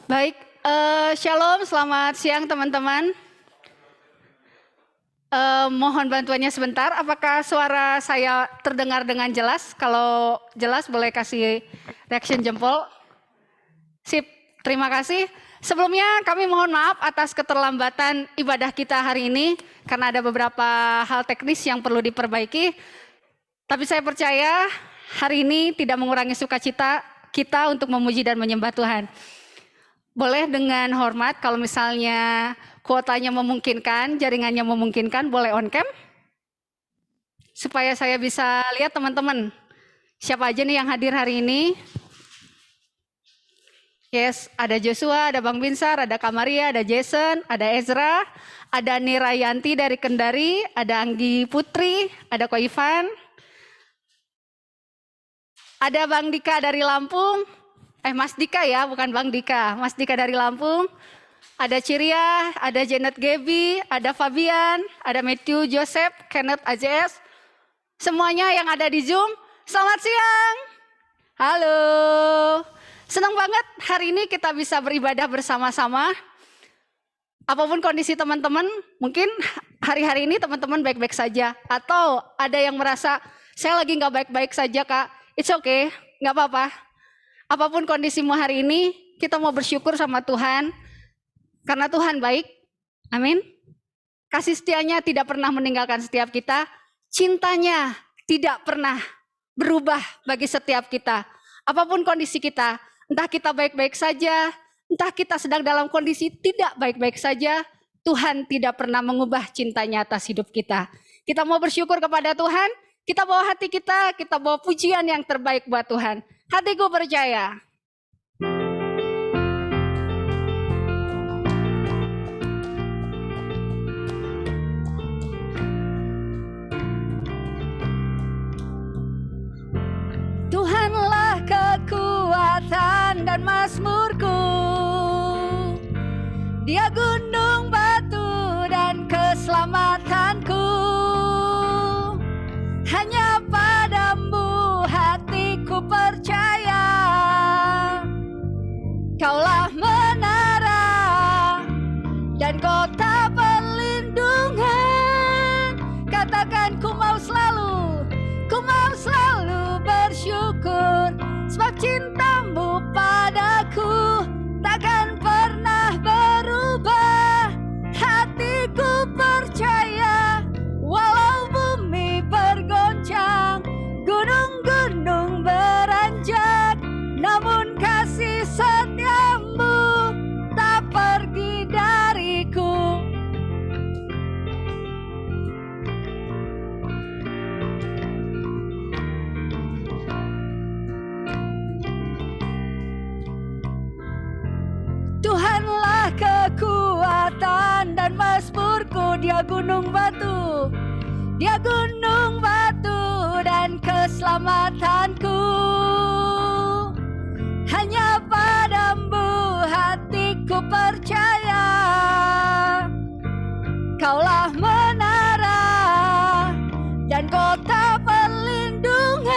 Baik, Shalom, selamat siang teman-teman. Mohon bantuannya sebentar, apakah suara saya terdengar dengan jelas? Kalau jelas boleh kasih reaction jempol. Sip, terima kasih. Sebelumnya kami mohon maaf atas keterlambatan ibadah kita hari ini, karena ada beberapa hal teknis yang perlu diperbaiki. Tapi saya percaya hari ini tidak mengurangi sukacita kita untuk memuji dan menyembah Tuhan. Boleh dengan hormat, kalau misalnya kuotanya memungkinkan, jaringannya memungkinkan, boleh on cam. Supaya saya bisa lihat teman-teman, siapa aja nih yang hadir hari ini. Yes, ada Joshua, ada Bang Binsar, ada Kamaria, ada Jason, ada Ezra, ada Nirayanti dari Kendari, ada Anggi Putri, ada Ko Ivan, ada Bang Dika dari Lampung, Mas Dika ya, bukan Bang Dika, Mas Dika dari Lampung, ada Ciria, ada Janet Gaby, ada Fabian, ada Matthew Joseph, Kenneth AJS, semuanya yang ada di Zoom, selamat siang. Halo, senang banget hari ini kita bisa beribadah bersama-sama. Apapun kondisi teman-teman, mungkin hari-hari ini teman-teman baik-baik saja, atau ada yang merasa saya lagi nggak baik-baik saja kak, it's okay, nggak apa-apa. Apapun kondisimu hari ini, kita mau bersyukur sama Tuhan, karena Tuhan baik, amin. Kasih setianya tidak pernah meninggalkan setiap kita, cintanya tidak pernah berubah bagi setiap kita. Apapun kondisi kita, entah kita baik-baik saja, entah kita sedang dalam kondisi tidak baik-baik saja, Tuhan tidak pernah mengubah cintanya atas hidup kita. Kita mau bersyukur kepada Tuhan, kita bawa hati kita bawa pujian yang terbaik buat Tuhan. Hatiku percaya. Tuhanlah kekuatan dan mazmurku, Dia gunung batu dan keselamatanku. Hanya padamu hatiku percaya, Kaulah menara dan kota perlindungan. Katakan ku mau selalu bersyukur, sebab cintamu padaku takkan pernah berubah. Hatiku percaya, walau bumi bergoncang, gunung-gunung beranjak, namun kasih setiamu tak pergi dariku. Tuhanlah kekuatan dan mazmurku, Dia gunung batu, Dia gunung batu dan keselamatanku. Hanya padamu hatiku percaya, Kaulah menara dan kota perlindungan.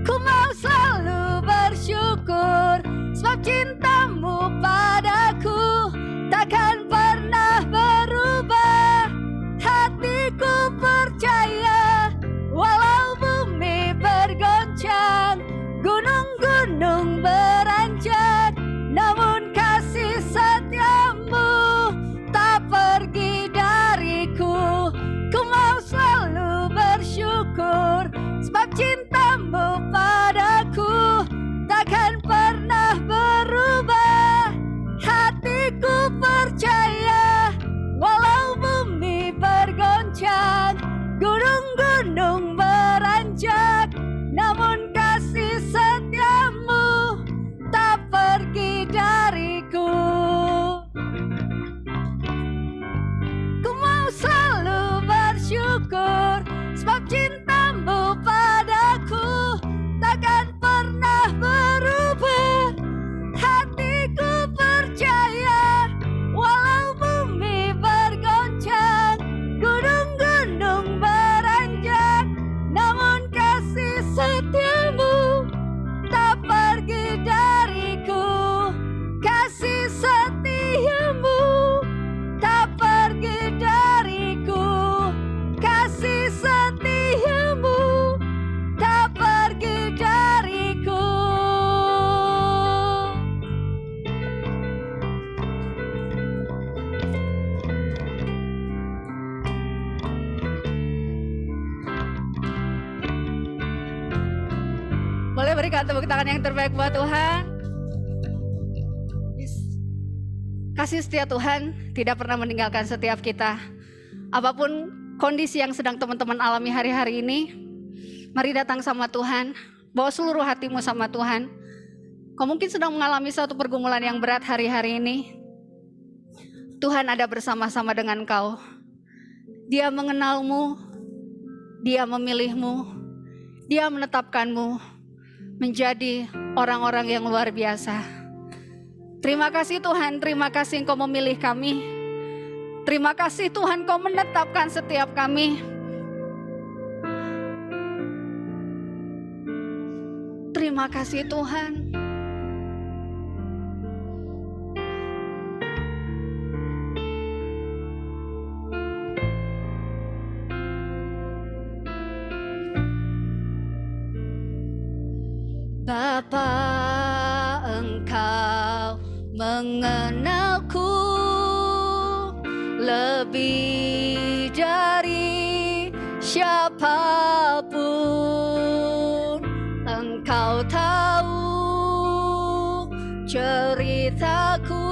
Ku mau selalu bersyukur, sebab cintamu padaku takkan pernah berubah. Hatiku percaya, walau bumi bergoncang, gunung-gunung beranjak, namun kasih setiamu tak pergi dariku. Ku mau selalu bersyukur, sebab cintamu padaku takkan pernah berubah. Boleh berikan tepuk tangan yang terbaik buat Tuhan. Kasih setia Tuhan tidak pernah meninggalkan setiap kita. Apapun kondisi yang sedang teman-teman alami hari-hari ini, mari datang sama Tuhan, bawa seluruh hatimu sama Tuhan. Kau mungkin sedang mengalami suatu pergumulan yang berat hari-hari ini. Tuhan ada bersama-sama dengan kau. Dia mengenalmu, Dia memilihmu, Dia menetapkanmu menjadi orang-orang yang luar biasa. Terima kasih Tuhan, terima kasih Engkau memilih kami. Terima kasih Tuhan, Kau menetapkan setiap kami. Terima kasih Tuhan. Bapa, Engkau mengenalku lebih dari siapapun. Engkau tahu ceritaku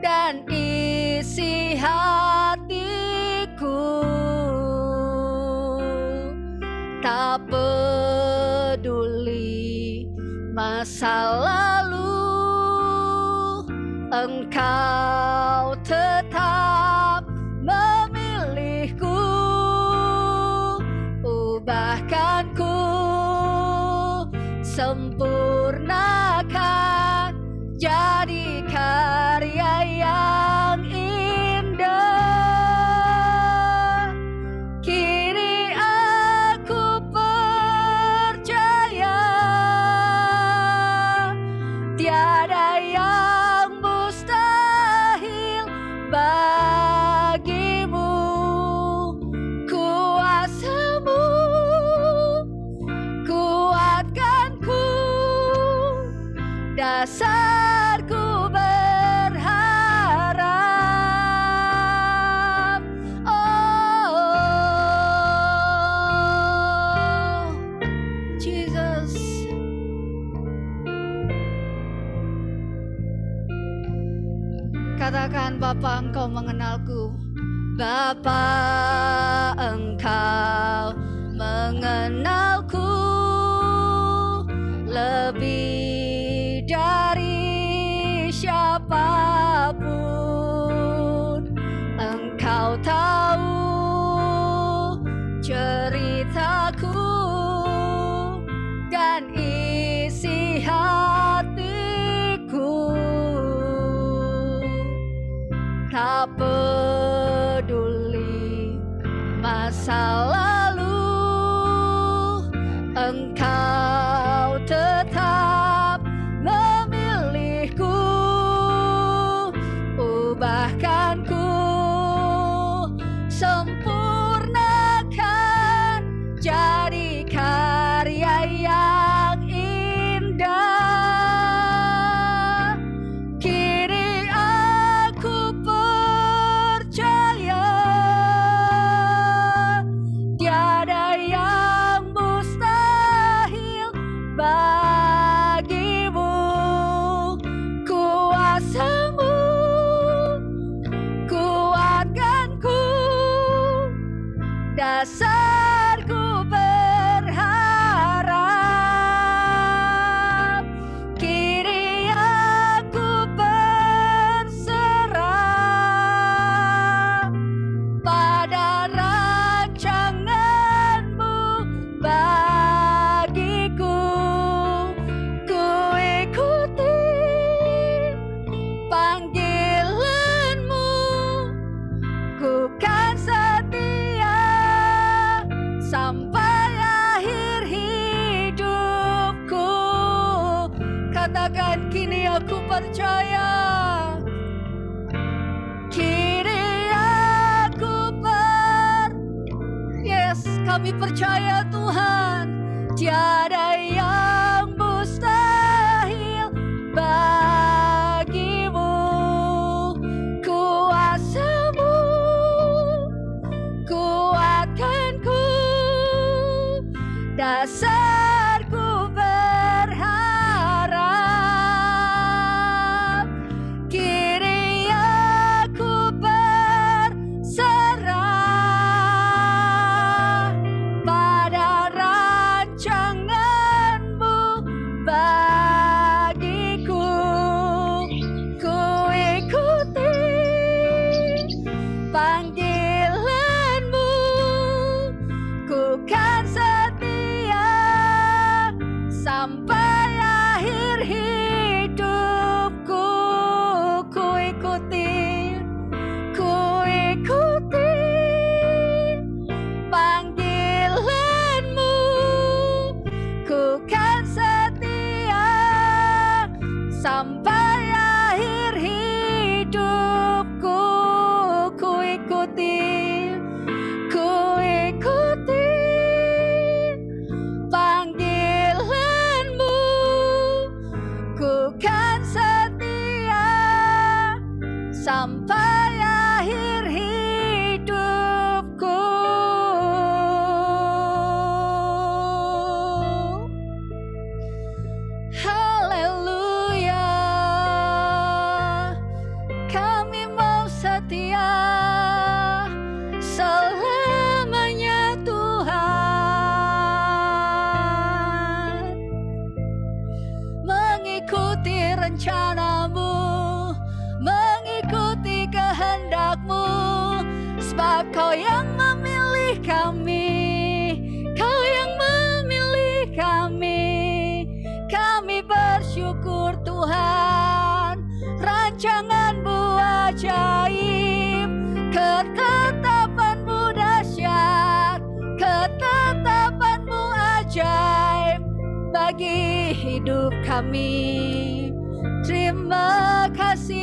dan isi hatiku. Tak peduli masa lalu, Engkau tetap memilihku. Ubahkanku, sempurnakan, jadi karya yang indah. Kini aku percaya tiada yang mustahil bagimu. Kuasamu kuatkanku, dasarku berharap. Oh Jesus, katakan Bapa, Engkau mengenalku. Bapa, Engkau mengenalku lebih dari siapapun. Engkau tahu ceritaku dan isi hatiku. Tak peduli masa lalu, Engkau tetap memilihku. Ubahkanku, sempurnakan, jadi karya yang indah. Kini aku percaya tiada yang mustahil bagimu. Kuasamu kuatkanku, dasarku berharap. Kini aku berserah pada rancanganmu bagiku. Ku ikuti panggilanmu, ku kan setia sampai akhir hidupku. Katakan, kini aku percaya. Kini aku yes, kami percaya Tuhan, tiada yang mustahil bagimu. Kuasamu kuatkanku, dasarku sampai akhir hidupku. Haleluya, kami mau setia selamanya Tuhan, mengikuti rencana-Mu, mengikuti kehendak-Mu, sebab Kau yang memilih kami, Kau yang memilih kami. Kami bersyukur Tuhan, rancangan-Mu ajaib, ketetapan-Mu dahsyat, ketetapan-Mu ajaib bagi hidup kami. Terima kasih,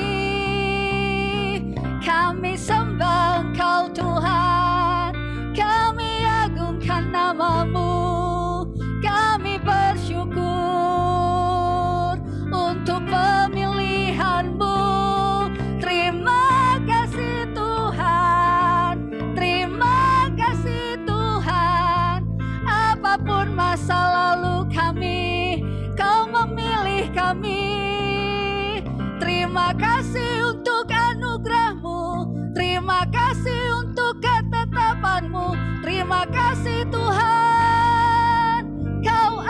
kami sembah Engkau Tuhan, kami agungkan nama-Mu, kami bersyukur untuk pemilihan-Mu. Terima kasih Tuhan, terima kasih Tuhan. Apapun masa lalu kami, Kau memilih kami. Terima kasih untuk anugerah-Mu, terima kasih untuk ketetapan-Mu. Terima kasih Tuhan, Kau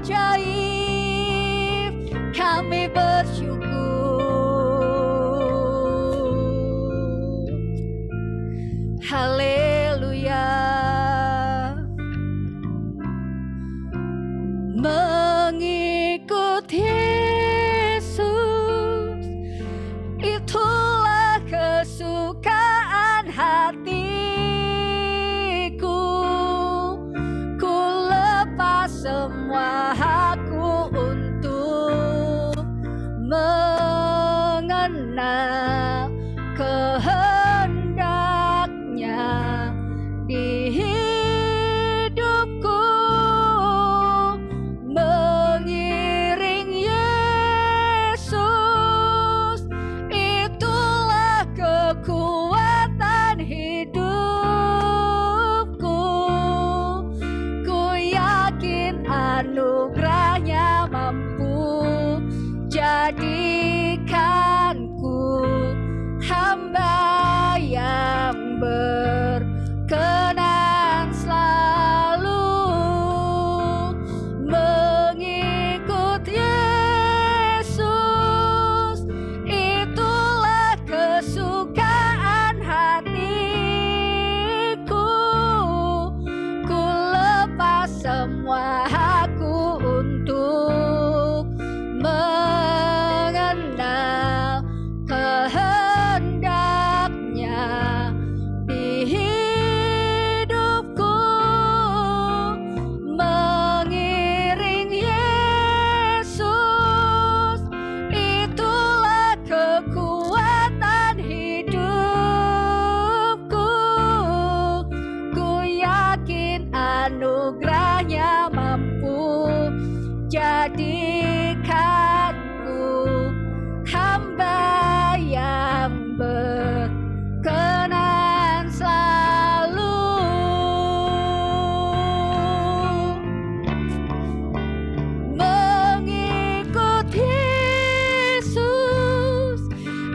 ajaib, kami bersyukur. Haleluya. Mengikut Yesus, itulah kesukaan hatiku. Ku lepas semua hakku untuk mengenal kehendak-Nya di hidupku. Mengiring Yesus, itulah kekuatan hidupku. Ku yakin anugerah-Nya mampu jadikanku hamba yang berkenan selalu. Mengikut Yesus, itulah kesukaan hatiku. Ku lepas semua hakku untuk mengenal kehendak-Nya di hidupku. Mengiring Yesus, itulah kekuatan hidupku. Ku yakin anugerah-Nya mampu jadikanku hamba yang berkenan selalu. Mengikut Yesus,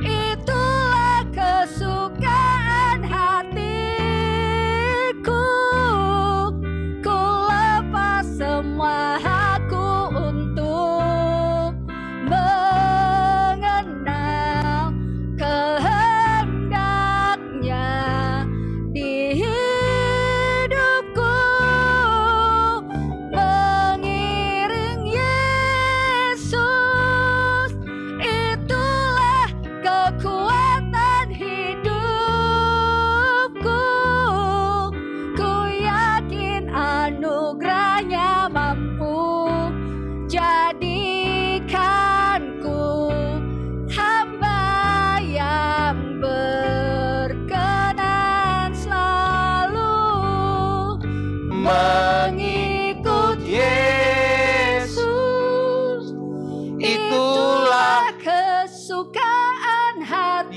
itulah kesukaan hatiku. Ku lepas semua hakku untuk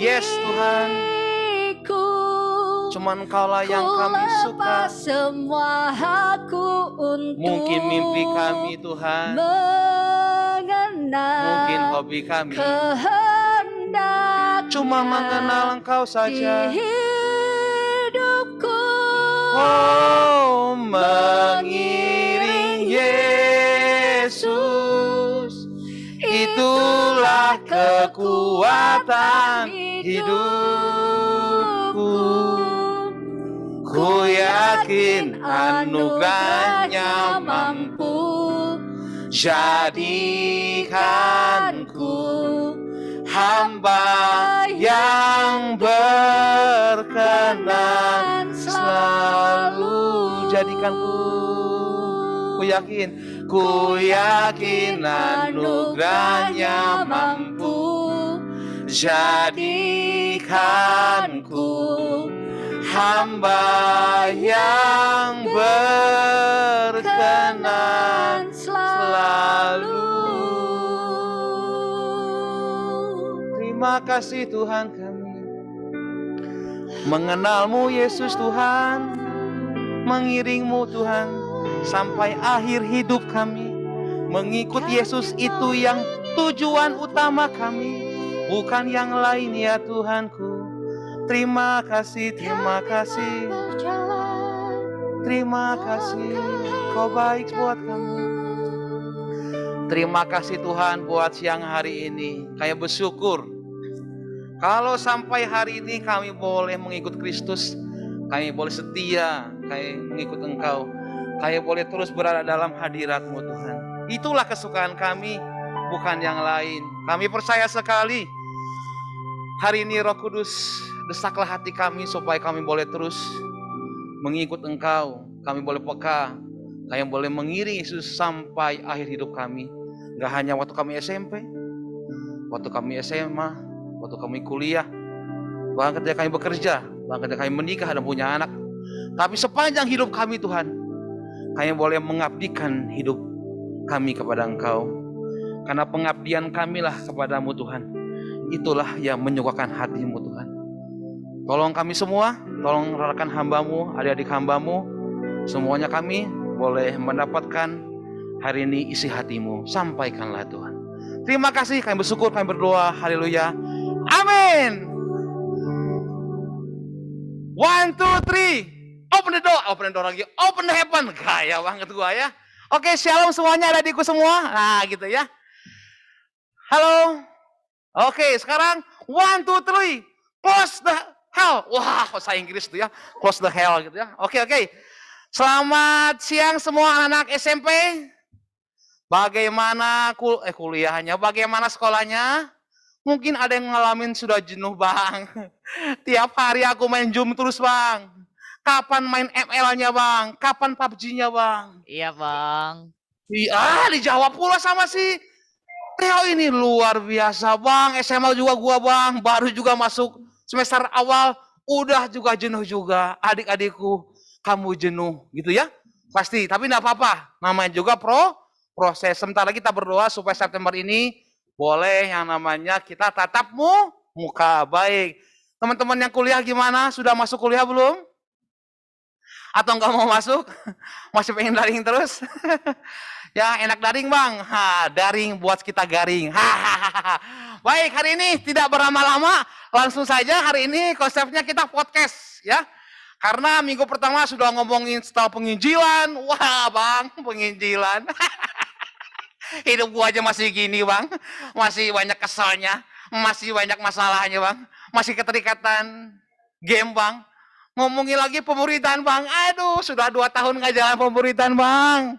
Yes Tuhan, cuman Engkaulah yang kami suka. Semua aku untuk Mungkin mimpi kami Tuhan, mengenal mungkin hobi kami, kehendak cuma mengenal Engkau saja. di hidupku. Oh, mengiring Yesus, itulah kekuatan hidupku. Ku yakin anugerahnya mampu jadikanku hamba yang berkenan selalu. Jadikanku, ku yakin anugerahnya mampu jadikanku hamba yang berkenan selalu. Terima kasih Tuhan kami mengenalmu Yesus Tuhan, mengiringmu Tuhan sampai akhir hidup kami. Mengikut Yesus itu yang tujuan utama kami, bukan yang lain ya Tuhanku. Terima kasih, terima kasih, terima kasih, Kau baik buat kami. Terima kasih Tuhan buat siang hari ini. Kami bersyukur kalau sampai hari ini kami boleh mengikut Kristus, kami boleh setia, kami mengikut Engkau, kami boleh terus berada dalam hadirat-Mu Tuhan. Itulah kesukaan kami, bukan yang lain. Kami percaya sekali hari ini Roh Kudus, desaklah hati kami supaya kami boleh terus mengikut Engkau. Kami boleh peka, kami boleh mengiring Yesus sampai akhir hidup kami. Gak hanya waktu kami SMP, waktu kami SMA, waktu kami kuliah, bahkan ketika kami bekerja, bahkan ketika kami menikah dan punya anak. Tapi sepanjang hidup kami Tuhan, kami boleh mengabdikan hidup kami kepada Engkau. Karena pengabdian kamilah kepadamu Tuhan, itulah yang menyukakan hati-Mu Tuhan. Tolong kami semua, tolong rekan hamba-Mu, adik-adik hamba-Mu, semuanya kami boleh mendapatkan hari ini isi hati-Mu. Sampaikanlah Tuhan. Terima kasih, kami bersyukur, kami berdoa, haleluya, amin. 1, 2, 3, open the door lagi, open the heaven. Gaya banget gua ya. Oke, shalom semuanya, adikku semua. Nah gitu ya. Halo. Oke, sekarang 1, 2, 3, close the hell. Wah, bahasa Inggris tuh ya, close the hell gitu ya. Oke. Selamat siang semua anak SMP. Bagaimana kuliahnya? Bagaimana sekolahnya? Mungkin ada yang ngalamin sudah jenuh bang. Tiap hari aku main Zoom terus bang. Kapan main ML-nya bang? Kapan PUBG-nya bang? Iya bang. Iya, dijawab pula sama si Theo ini. Luar biasa bang. SMA juga gua bang. Baru juga masuk semester awal. Udah juga jenuh juga. Adik-adikku, kamu jenuh gitu ya? Pasti, tapi enggak apa-apa. Namanya juga proses. Sebentar lagi kita berdoa supaya September ini boleh yang namanya kita tatap muka baik. Teman-teman yang kuliah gimana? Sudah masuk kuliah belum? Atau enggak mau masuk? Masih pengen daring terus? Ya enak daring bang. Daring buat kita garing. Baik, hari ini tidak berlama-lama. Langsung saja hari ini konsepnya kita podcast ya. Karena minggu pertama sudah ngomongin tentang penginjilan. Wah bang, penginjilan. Hidup gua aja masih gini bang. Masih banyak kesalnya. Masih banyak masalahnya bang. Masih keterikatan game bang. Ngomongin lagi pemuridan bang. Aduh, sudah 2 tahun nggak jalan pemuridan bang.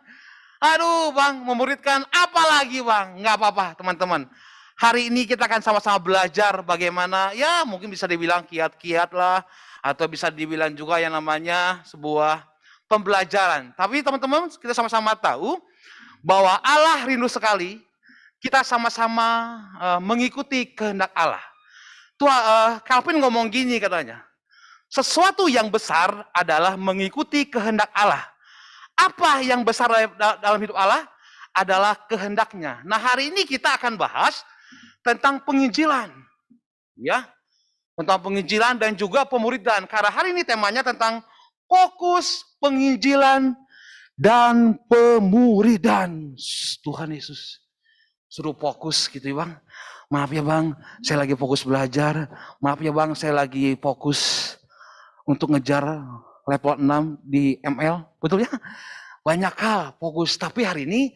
Aduh bang, memuridkan apa lagi bang? Nggak apa-apa teman-teman. Hari ini kita akan sama-sama belajar bagaimana, ya mungkin bisa dibilang kiat-kiat lah. Atau bisa dibilang juga yang namanya sebuah pembelajaran. Tapi teman-teman, kita sama-sama tahu bahwa Allah rindu sekali kita sama-sama mengikuti kehendak Allah. Calvin ngomong gini katanya. Sesuatu yang besar adalah mengikuti kehendak Allah. Apa yang besar dalam hidup Allah? Adalah kehendaknya. Nah hari ini kita akan bahas tentang penginjilan. Ya, tentang penginjilan dan juga pemuridan. Karena hari ini temanya tentang fokus penginjilan dan pemuridan. Tuhan Yesus suruh fokus gitu ya Bang. Maaf ya Bang, saya lagi fokus belajar. Maaf ya Bang, saya lagi fokus untuk ngejar level 6 di ML. Betul ya? Banyak hal fokus. Tapi hari ini,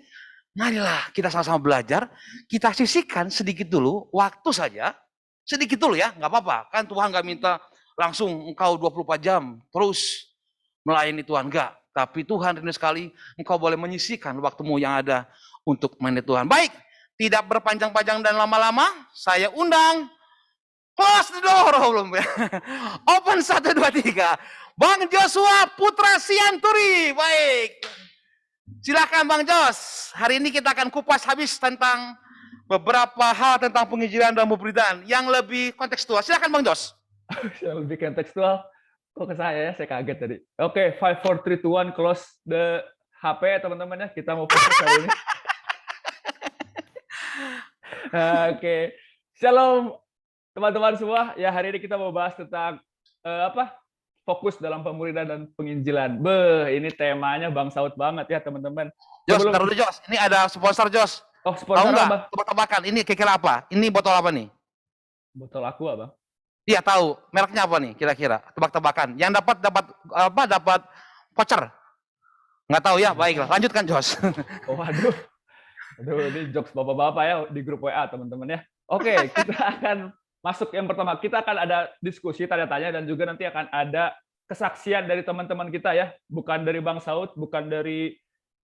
marilah kita sama-sama belajar. Kita sisihkan sedikit dulu, waktu saja. Sedikit dulu ya, nggak apa-apa. Kan Tuhan nggak minta langsung engkau 24 jam terus melayani Tuhan. Enggak. Tapi Tuhan rindu sekali engkau boleh menyisihkan waktumu yang ada untuk melayani Tuhan. Baik, tidak berpanjang-panjang dan lama-lama, saya undang close the door. Belum ya. Open 1, 2, 3. Bang Joshua Putra Sianturi. Baik. Silakan Bang Jos. Hari ini kita akan kupas habis tentang beberapa hal tentang penginjilan dan pemberitaan yang lebih kontekstual. Silakan Bang Jos. Yang lebih kontekstual. Kok ke saya kaget tadi. Oke, 5, 4, 3, 2, 1, close the HP teman-teman ya. Kita mau fokus hari ini. Oke, shalom teman-teman semua. Ya hari ini kita mau bahas tentang fokus dalam pemuridan dan penginjilan. Ini temanya Bang Saud banget ya teman-teman. Jos, taruh dulu Jos. Ini ada sponsor Jos. Oh sponsor apa? Tebak-tebakan. Ini kira-kira apa? Ini botol apa nih? Botol aqua Bang. Iya tahu. Mereknya apa nih kira-kira? Tebak-tebakan. Yang dapat voucher. Nggak tahu ya. Baiklah. Lanjutkan Jos. Oh aduh. Aduh, ini jokes bapak-bapak ya di grup WA teman-teman ya. Oke, kita akan masuk yang pertama. Kita akan ada diskusi tanya-tanya dan juga nanti akan ada kesaksian dari teman-teman kita ya. Bukan dari Bang Saud, bukan dari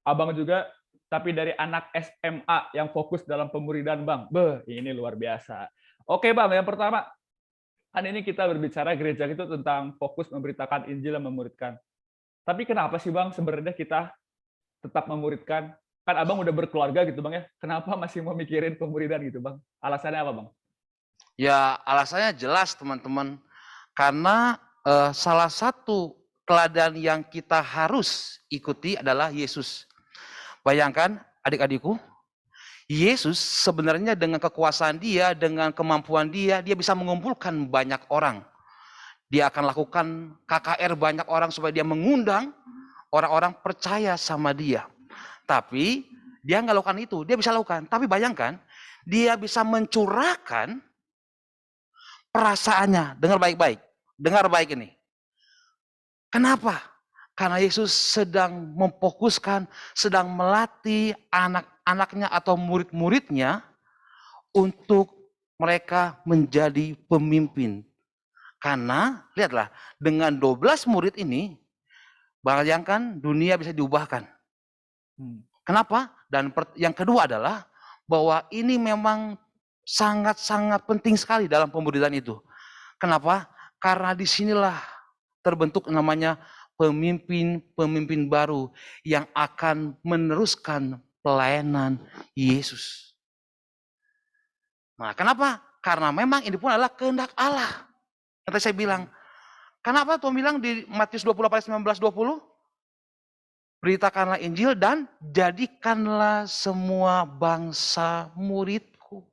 Abang juga, tapi dari anak SMA yang fokus dalam pemuridan Bang. Ini luar biasa. Oke Bang, yang pertama. Kan ini kita berbicara gereja itu tentang fokus memberitakan Injil dan memuridkan. Tapi kenapa sih Bang sebenarnya kita tetap memuridkan? Kan Abang udah berkeluarga gitu Bang ya. Kenapa masih mau mikirin pemuridan gitu Bang? Alasannya apa Bang? Ya alasannya jelas teman-teman. Karena salah satu teladan yang kita harus ikuti adalah Yesus. Bayangkan adik-adikku, Yesus sebenarnya dengan kekuasaan dia, dengan kemampuan dia bisa mengumpulkan banyak orang. Dia akan lakukan KKR banyak orang supaya dia mengundang orang-orang percaya sama dia. Tapi dia nggak lakukan itu, dia bisa lakukan. Tapi bayangkan, dia bisa mencurahkan perasaannya. Dengar baik-baik, dengar baik ini. Kenapa? Karena Yesus sedang memfokuskan, sedang melatih anak-anaknya atau murid-muridnya untuk mereka menjadi pemimpin. Karena, lihatlah, dengan 12 murid ini, bayangkan dunia bisa diubahkan. Kenapa? Dan yang kedua adalah bahwa ini memang sangat-sangat penting sekali dalam pemuridan itu. Kenapa? Karena disinilah terbentuk namanya pemimpin-pemimpin baru yang akan meneruskan pelayanan Yesus. Nah, kenapa? Karena memang ini pun adalah kehendak Allah. Yang tadi saya bilang, kenapa Tuhan bilang di Matius 28 ayat 19-20? Beritakanlah Injil dan jadikanlah semua bangsa muridku.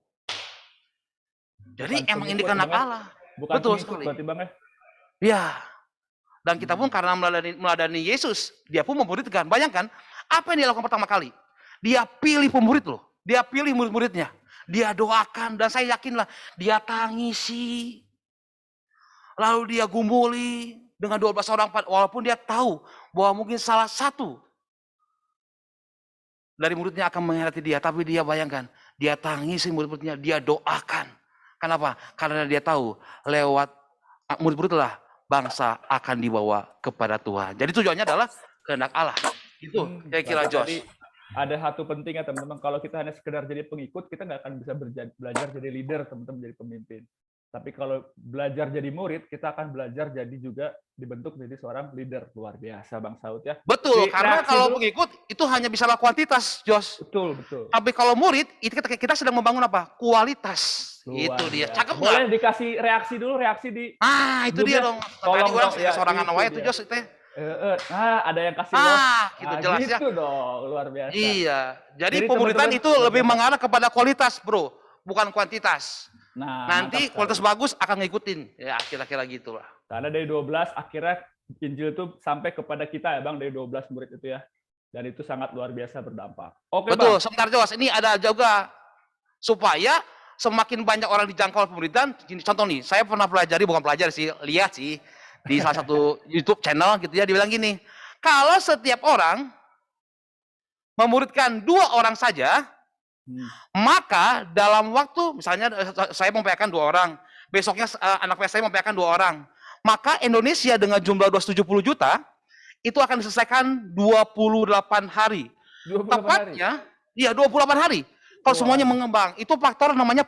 Jadi emang ini kehendak Allah. Bukan betul sekali. Berarti Bang ya? Ya. Dan kita pun karena meladani Yesus, dia pun memuridkan. Bayangkan, apa yang dia lakukan pertama kali? Dia pilih pemurid loh. Dia pilih murid-muridnya. Dia doakan, dan saya yakinlah, dia tangisi. Lalu dia gumuli dengan 12 orang, walaupun dia tahu bahwa mungkin salah satu dari muridnya akan mengkhianati dia. Tapi dia bayangkan, dia tangisi murid-muridnya, dia doakan. Kenapa? Karena dia tahu, lewat murid-murid lah, bangsa akan dibawa kepada Tuhan. Jadi tujuannya adalah kehendak Allah. Itu kira-kira Jos. Jadi ada satu penting ya teman-teman. Kalau kita hanya sekedar jadi pengikut, kita nggak akan bisa belajar jadi leader, teman-teman, jadi pemimpin. Tapi kalau belajar jadi murid, kita akan belajar jadi juga dibentuk menjadi seorang leader. Luar biasa Bang Saud ya. Betul, karena kalau pengikut itu hanya bisa kuantitas, Jos. Betul, betul. Tapi kalau murid, itu kita sedang membangun apa? Kualitas. Itu dia. Cakep nggak? Boleh dikasih reaksi dulu, reaksi di... Itu dia dong. Tolong orang ya, seorang anak wae itu Jos itu. Ada yang kasih gitu jelas ya. Gitu dong, luar biasa. Iya. Jadi pemuridan itu lebih mengarah kepada kualitas, bro, bukan kuantitas. Nah, Nanti mantap kualitas sekali. bagus akan ngikutin. Ya kira-kira gitulah. Karena dari 12 akhirnya Injil itu sampai kepada kita ya Bang, dari 12 murid itu ya. Dan itu sangat luar biasa berdampak. Oke Betul, Bang. sebentar Jos, ini ada juga supaya semakin banyak orang dijangkau pemerintahan. Contoh nih, saya pernah pelajari, bukan pelajari sih, lihat sih di salah satu YouTube channel gitu ya, dibilang gini, kalau setiap orang memuridkan 2 orang saja, Hmm. maka dalam waktu, misalnya saya mempercayakan 2 orang, besoknya anak saya mempercayakan 2 orang, maka Indonesia dengan jumlah 270 juta, itu akan diselesaikan 28 hari. 28 hari. Tepatnya, iya 28 hari. Kalau semuanya mengembang, itu faktor namanya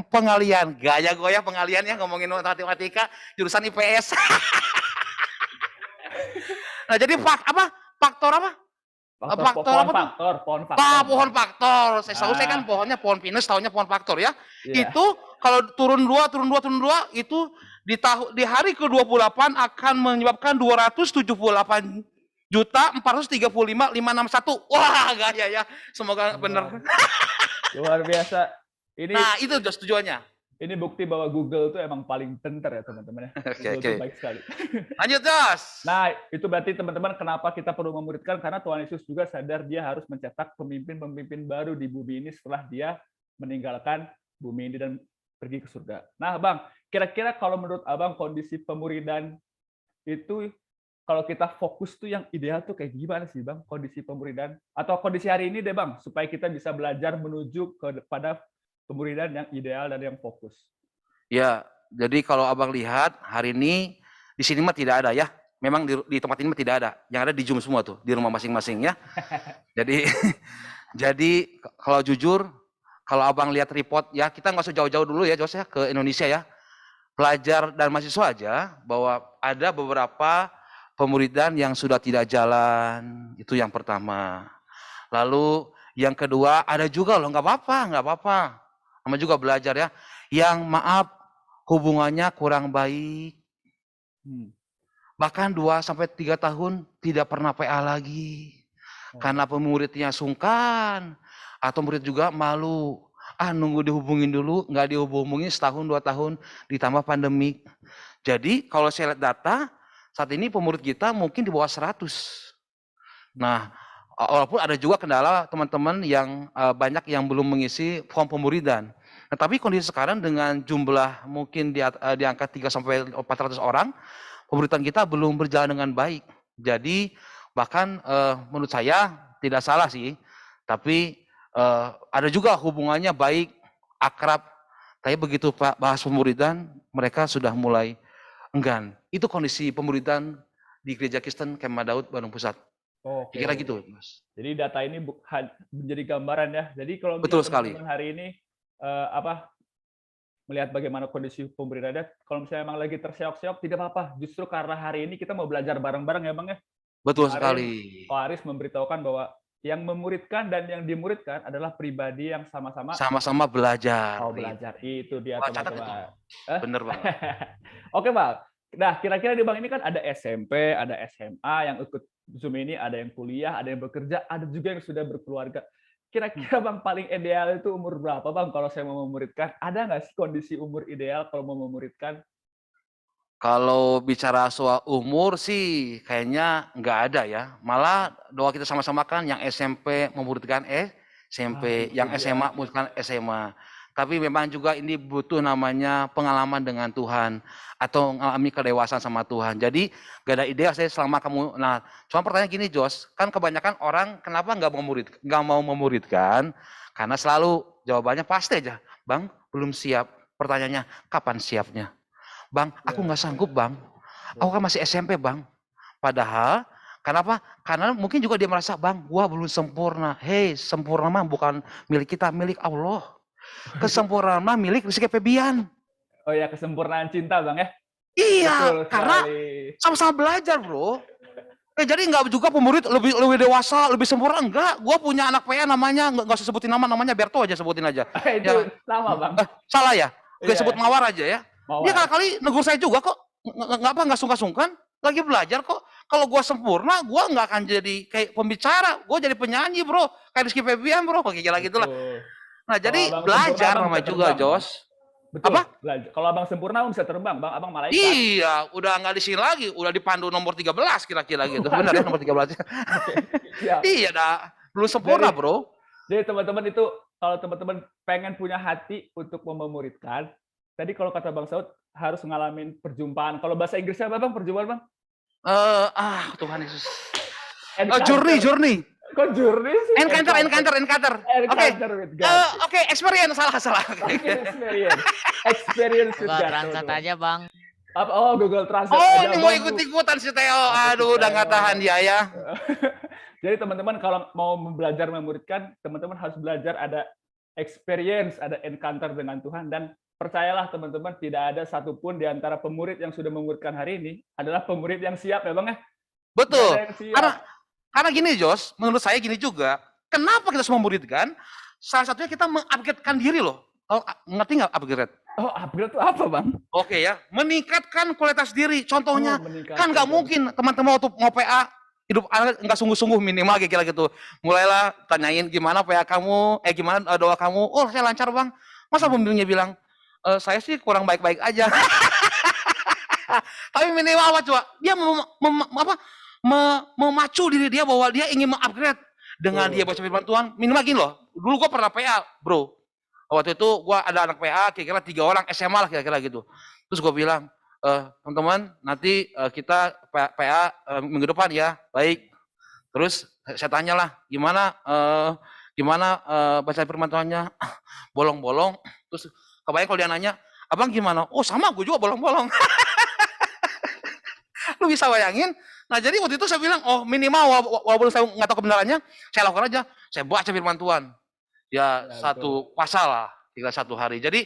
pengalian. Gaya goyah pengalian ya, ngomongin matematika, jurusan IPS. Nah, jadi faktor apa? Pohon faktor. Pohon faktor. Saya kan pohonnya pohon pinus, tahunya pohon faktor ya. Iya. Itu kalau turun 2 itu di hari ke-28 akan menyebabkan 278.435.561. Wah, gaya ya. Semoga benar. Luar biasa. Ini Nah, itu tujuannya. ini bukti bahwa Google itu emang paling pintar ya teman-teman ya. Google itu baik sekali. Lanjut, Jos. Nah, itu berarti teman-teman kenapa kita perlu memuridkan, karena Tuhan Yesus juga sadar dia harus mencetak pemimpin-pemimpin baru di bumi ini setelah dia meninggalkan bumi ini dan pergi ke surga. Nah, Bang, kira-kira kalau menurut Abang kondisi pemuridan itu kalau kita fokus tuh yang ideal tuh kayak gimana sih, Bang? Kondisi pemuridan atau kondisi hari ini deh, Bang, supaya kita bisa belajar menuju kepada pemuridan yang ideal dan yang fokus. Ya, jadi kalau Abang lihat hari ini di sini mah tidak ada ya. Memang di tempat ini mah tidak ada. Yang ada di Zoom semua tuh, di rumah masing-masing ya. Jadi kalau jujur, kalau Abang lihat report ya, kita nggak usah jauh-jauh dulu ya, Jos ya, ke Indonesia ya. Pelajar dan mahasiswa aja bahwa ada beberapa pemuridan yang sudah tidak jalan, itu yang pertama. Lalu yang kedua ada juga loh, nggak apa-apa. Sama juga belajar ya. Yang maaf hubungannya kurang baik. Bahkan 2-3 tahun tidak pernah PA lagi. Karena pemuridnya sungkan. Atau murid juga malu. Nunggu dihubungin dulu, nggak dihubungin setahun 2 tahun, ditambah pandemik. Jadi kalau saya lihat data, saat ini pemurid kita mungkin di bawah 100. Nah, walaupun ada juga kendala teman-teman yang banyak yang belum mengisi form pemuridan. Nah, tapi kondisi sekarang dengan jumlah mungkin di angka 300-400 orang, pemuridan kita belum berjalan dengan baik. Jadi bahkan menurut saya tidak salah sih, tapi ada juga hubungannya baik, akrab. Tapi begitu Pak bahas pemuridan, mereka sudah mulai enggan. Itu kondisi pemuridan di Gereja Kristen Kemah Daud Bandung Pusat. Oke. Kira gitu, Mas. Jadi data ini menjadi gambaran ya. Jadi kalau betul sekali hari ini melihat bagaimana kondisi pemuridannya, kalau misalnya emang lagi terseok-seok tidak apa-apa. Justru karena hari ini kita mau belajar bareng-bareng ya, Bang ya. Betul sekali. Pak Aris memberitahukan bahwa yang memuridkan dan yang dimuridkan adalah pribadi yang sama-sama belajar. Belajar. Itu dia teman-teman. Bener banget. Oke, Bang. Nah, kira-kira di Bang ini kan ada SMP, ada SMA yang ikut Zoom ini, ada yang kuliah, ada yang bekerja, ada juga yang sudah berkeluarga. Kira-kira Bang paling ideal itu umur berapa, Bang, kalau saya mau memuridkan? Ada nggak sih kondisi umur ideal kalau mau memuridkan? Kalau bicara soal umur sih kayaknya nggak ada ya. Malah doa kita sama-sama kan yang SMP memuridkan SMP, yang SMA memuridkan SMA. Tapi memang juga ini butuh namanya pengalaman dengan Tuhan atau mengalami kedewasaan sama Tuhan. Jadi gak ada ide saya selama kamu. Nah, cuma pertanyaan gini Jos, kan kebanyakan orang kenapa nggak mau memuridkan? Karena selalu jawabannya pasti aja, Bang belum siap. Pertanyaannya kapan siapnya? Bang, aku nggak sanggup Bang. Aku kan masih SMP Bang. Padahal, kenapa? Karena mungkin juga dia merasa Bang, gua belum sempurna. Hei, sempurna mah bukan milik kita, milik Allah. Kesempurnaan mah milik Rizky Febian. Oh ya, kesempurnaan cinta Bang ya? Iya, karena sama-sama belajar bro. Jadi nggak juga pemurid lebih dewasa, lebih sempurna. Enggak, gua punya anak PA namanya, nggak usah sebutin namanya Berto aja sebutin aja. Itu sama Bang. Salah ya? Gue sebut Mawar aja ya. Dia kali-kali negur saya juga kok, nggak sungkan-sungkan, lagi belajar kok. Kalau gue sempurna, gue nggak akan jadi kayak pembicara, gue jadi penyanyi bro, kayak Rizky Febian bro, kayak gitu lah. Nah jadi belajar namanya juga Jos. Betul. Apa? Kalau abang sempurna bisa terbang, bang. Abang malaikat. Iya, udah nggak di sini lagi, udah dipandu nomor 13 kira-kira gitu. Benar ya nomor 13. Oke, siap. Iya, dah. Belum sempurna, Bro. Jadi teman-teman itu, kalau teman-teman pengen punya hati untuk memuridkan, tadi kalau kata Bang Saud harus ngalamin perjumpaan. Kalau bahasa Inggrisnya apa bang? Perjumpaan bang? Tuhan Yesus. Encounter. Journey. Kok journey sih? Encounter. Oke. Encounter with God. Oke, experience salah. Experience with Google God. Translate aja bang. Apa? Oh, Google Translate. Oh, aja, ini mau Bang. ikut-ikutan si Theo. Aduh, udah nggak tahan dia ya. Jadi teman-teman kalau mau belajar memuridkan, teman-teman harus belajar ada experience, ada encounter dengan Tuhan, dan percayalah teman-teman, tidak ada satupun di antara pemurid yang sudah memuridkan hari ini adalah pemurid yang siap ya bang ya. Betul. Nggak ada yang siap. Karena gini, Jos, menurut saya gini juga. Kenapa kita semua memuridkan? Salah satunya kita mengupgradekan diri loh. Oh, ngerti nggak upgrade? Oh, upgrade itu apa bang? Oke ya, meningkatkan kualitas diri. Contohnya, Meningkatkan. kan nggak mungkin teman-teman waktu mau PA, hidup anak nggak sungguh-sungguh minimal kira-kira gitu. Mulailah tanyain gimana PA kamu, gimana doa kamu. Oh, saya lancar bang. Masa pembimbingnya bilang, saya sih kurang baik-baik aja. Tapi minimal apa coba? Dia memacu diri dia bahwa dia ingin mengupgrade dengan dia baca firman Tuhan. Minimal gini loh. Dulu gue pernah PA, bro. Waktu itu gue ada anak PA, kira-kira 3 orang SMA lah kira-kira gitu. Terus gue bilang, teman-teman, nanti kita PA minggu depan ya, baik. Terus saya tanyalah, gimana baca firman Tuhannya? Bolong-bolong. Terus kebayang kalau dia nanya, abang gimana? Oh sama, gue juga bolong-bolong. Lu bisa bayangin? Nah jadi waktu itu saya bilang, oh minimal walaupun saya nggak tahu kebenarannya, saya lakukan aja. Saya baca firman Tuhan. Ya satu pasal lah, kira 1 hari. Jadi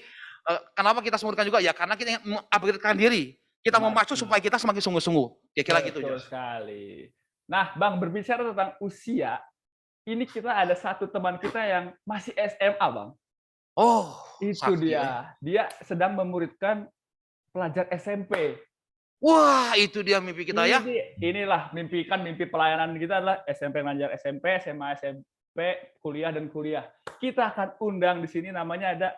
kenapa kita semurkan juga? Ya karena kita ingin mengupgradekan diri. Kita memacu supaya kita semakin sungguh-sungguh. Kira-kira gitu. Betul sekali. Nah bang, berbicara tentang usia, ini kita ada satu teman kita yang masih SMA bang. Oh, itu dia. Dia sedang memuridkan pelajar SMP. Wah, itu dia mimpi kita ya. Inilah mimpi pelayanan kita adalah SMP ngajar SMP, SMA SMP, kuliah dan kuliah. Kita akan undang di sini namanya ada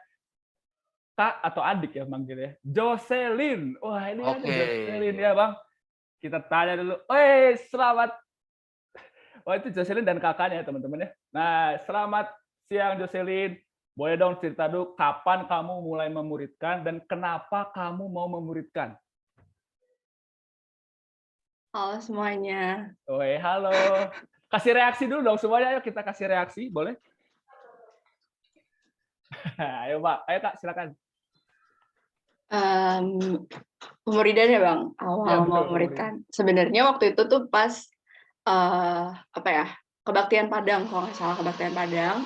Kak atau adik ya manggil ya. Jocelyn. Wah, ini ada Jocelyn ya, Bang. Kita tanya dulu. Selamat. Wah, itu Jocelyn dan kakaknya ya, teman-teman ya. Nah, selamat siang Jocelyn. Boleh dong cerita dulu kapan kamu mulai memuridkan dan kenapa kamu mau memuridkan? Halo semuanya. Halo. Kasih reaksi dulu dong semuanya. Ayo kita kasih reaksi, boleh? Ayo Pak, ayo Kak, silakan. Pemuridan ya Bang, awal mau memuridkan. Sebenarnya waktu itu tuh pas kebaktian Padang, kalau nggak salah kebaktian Padang.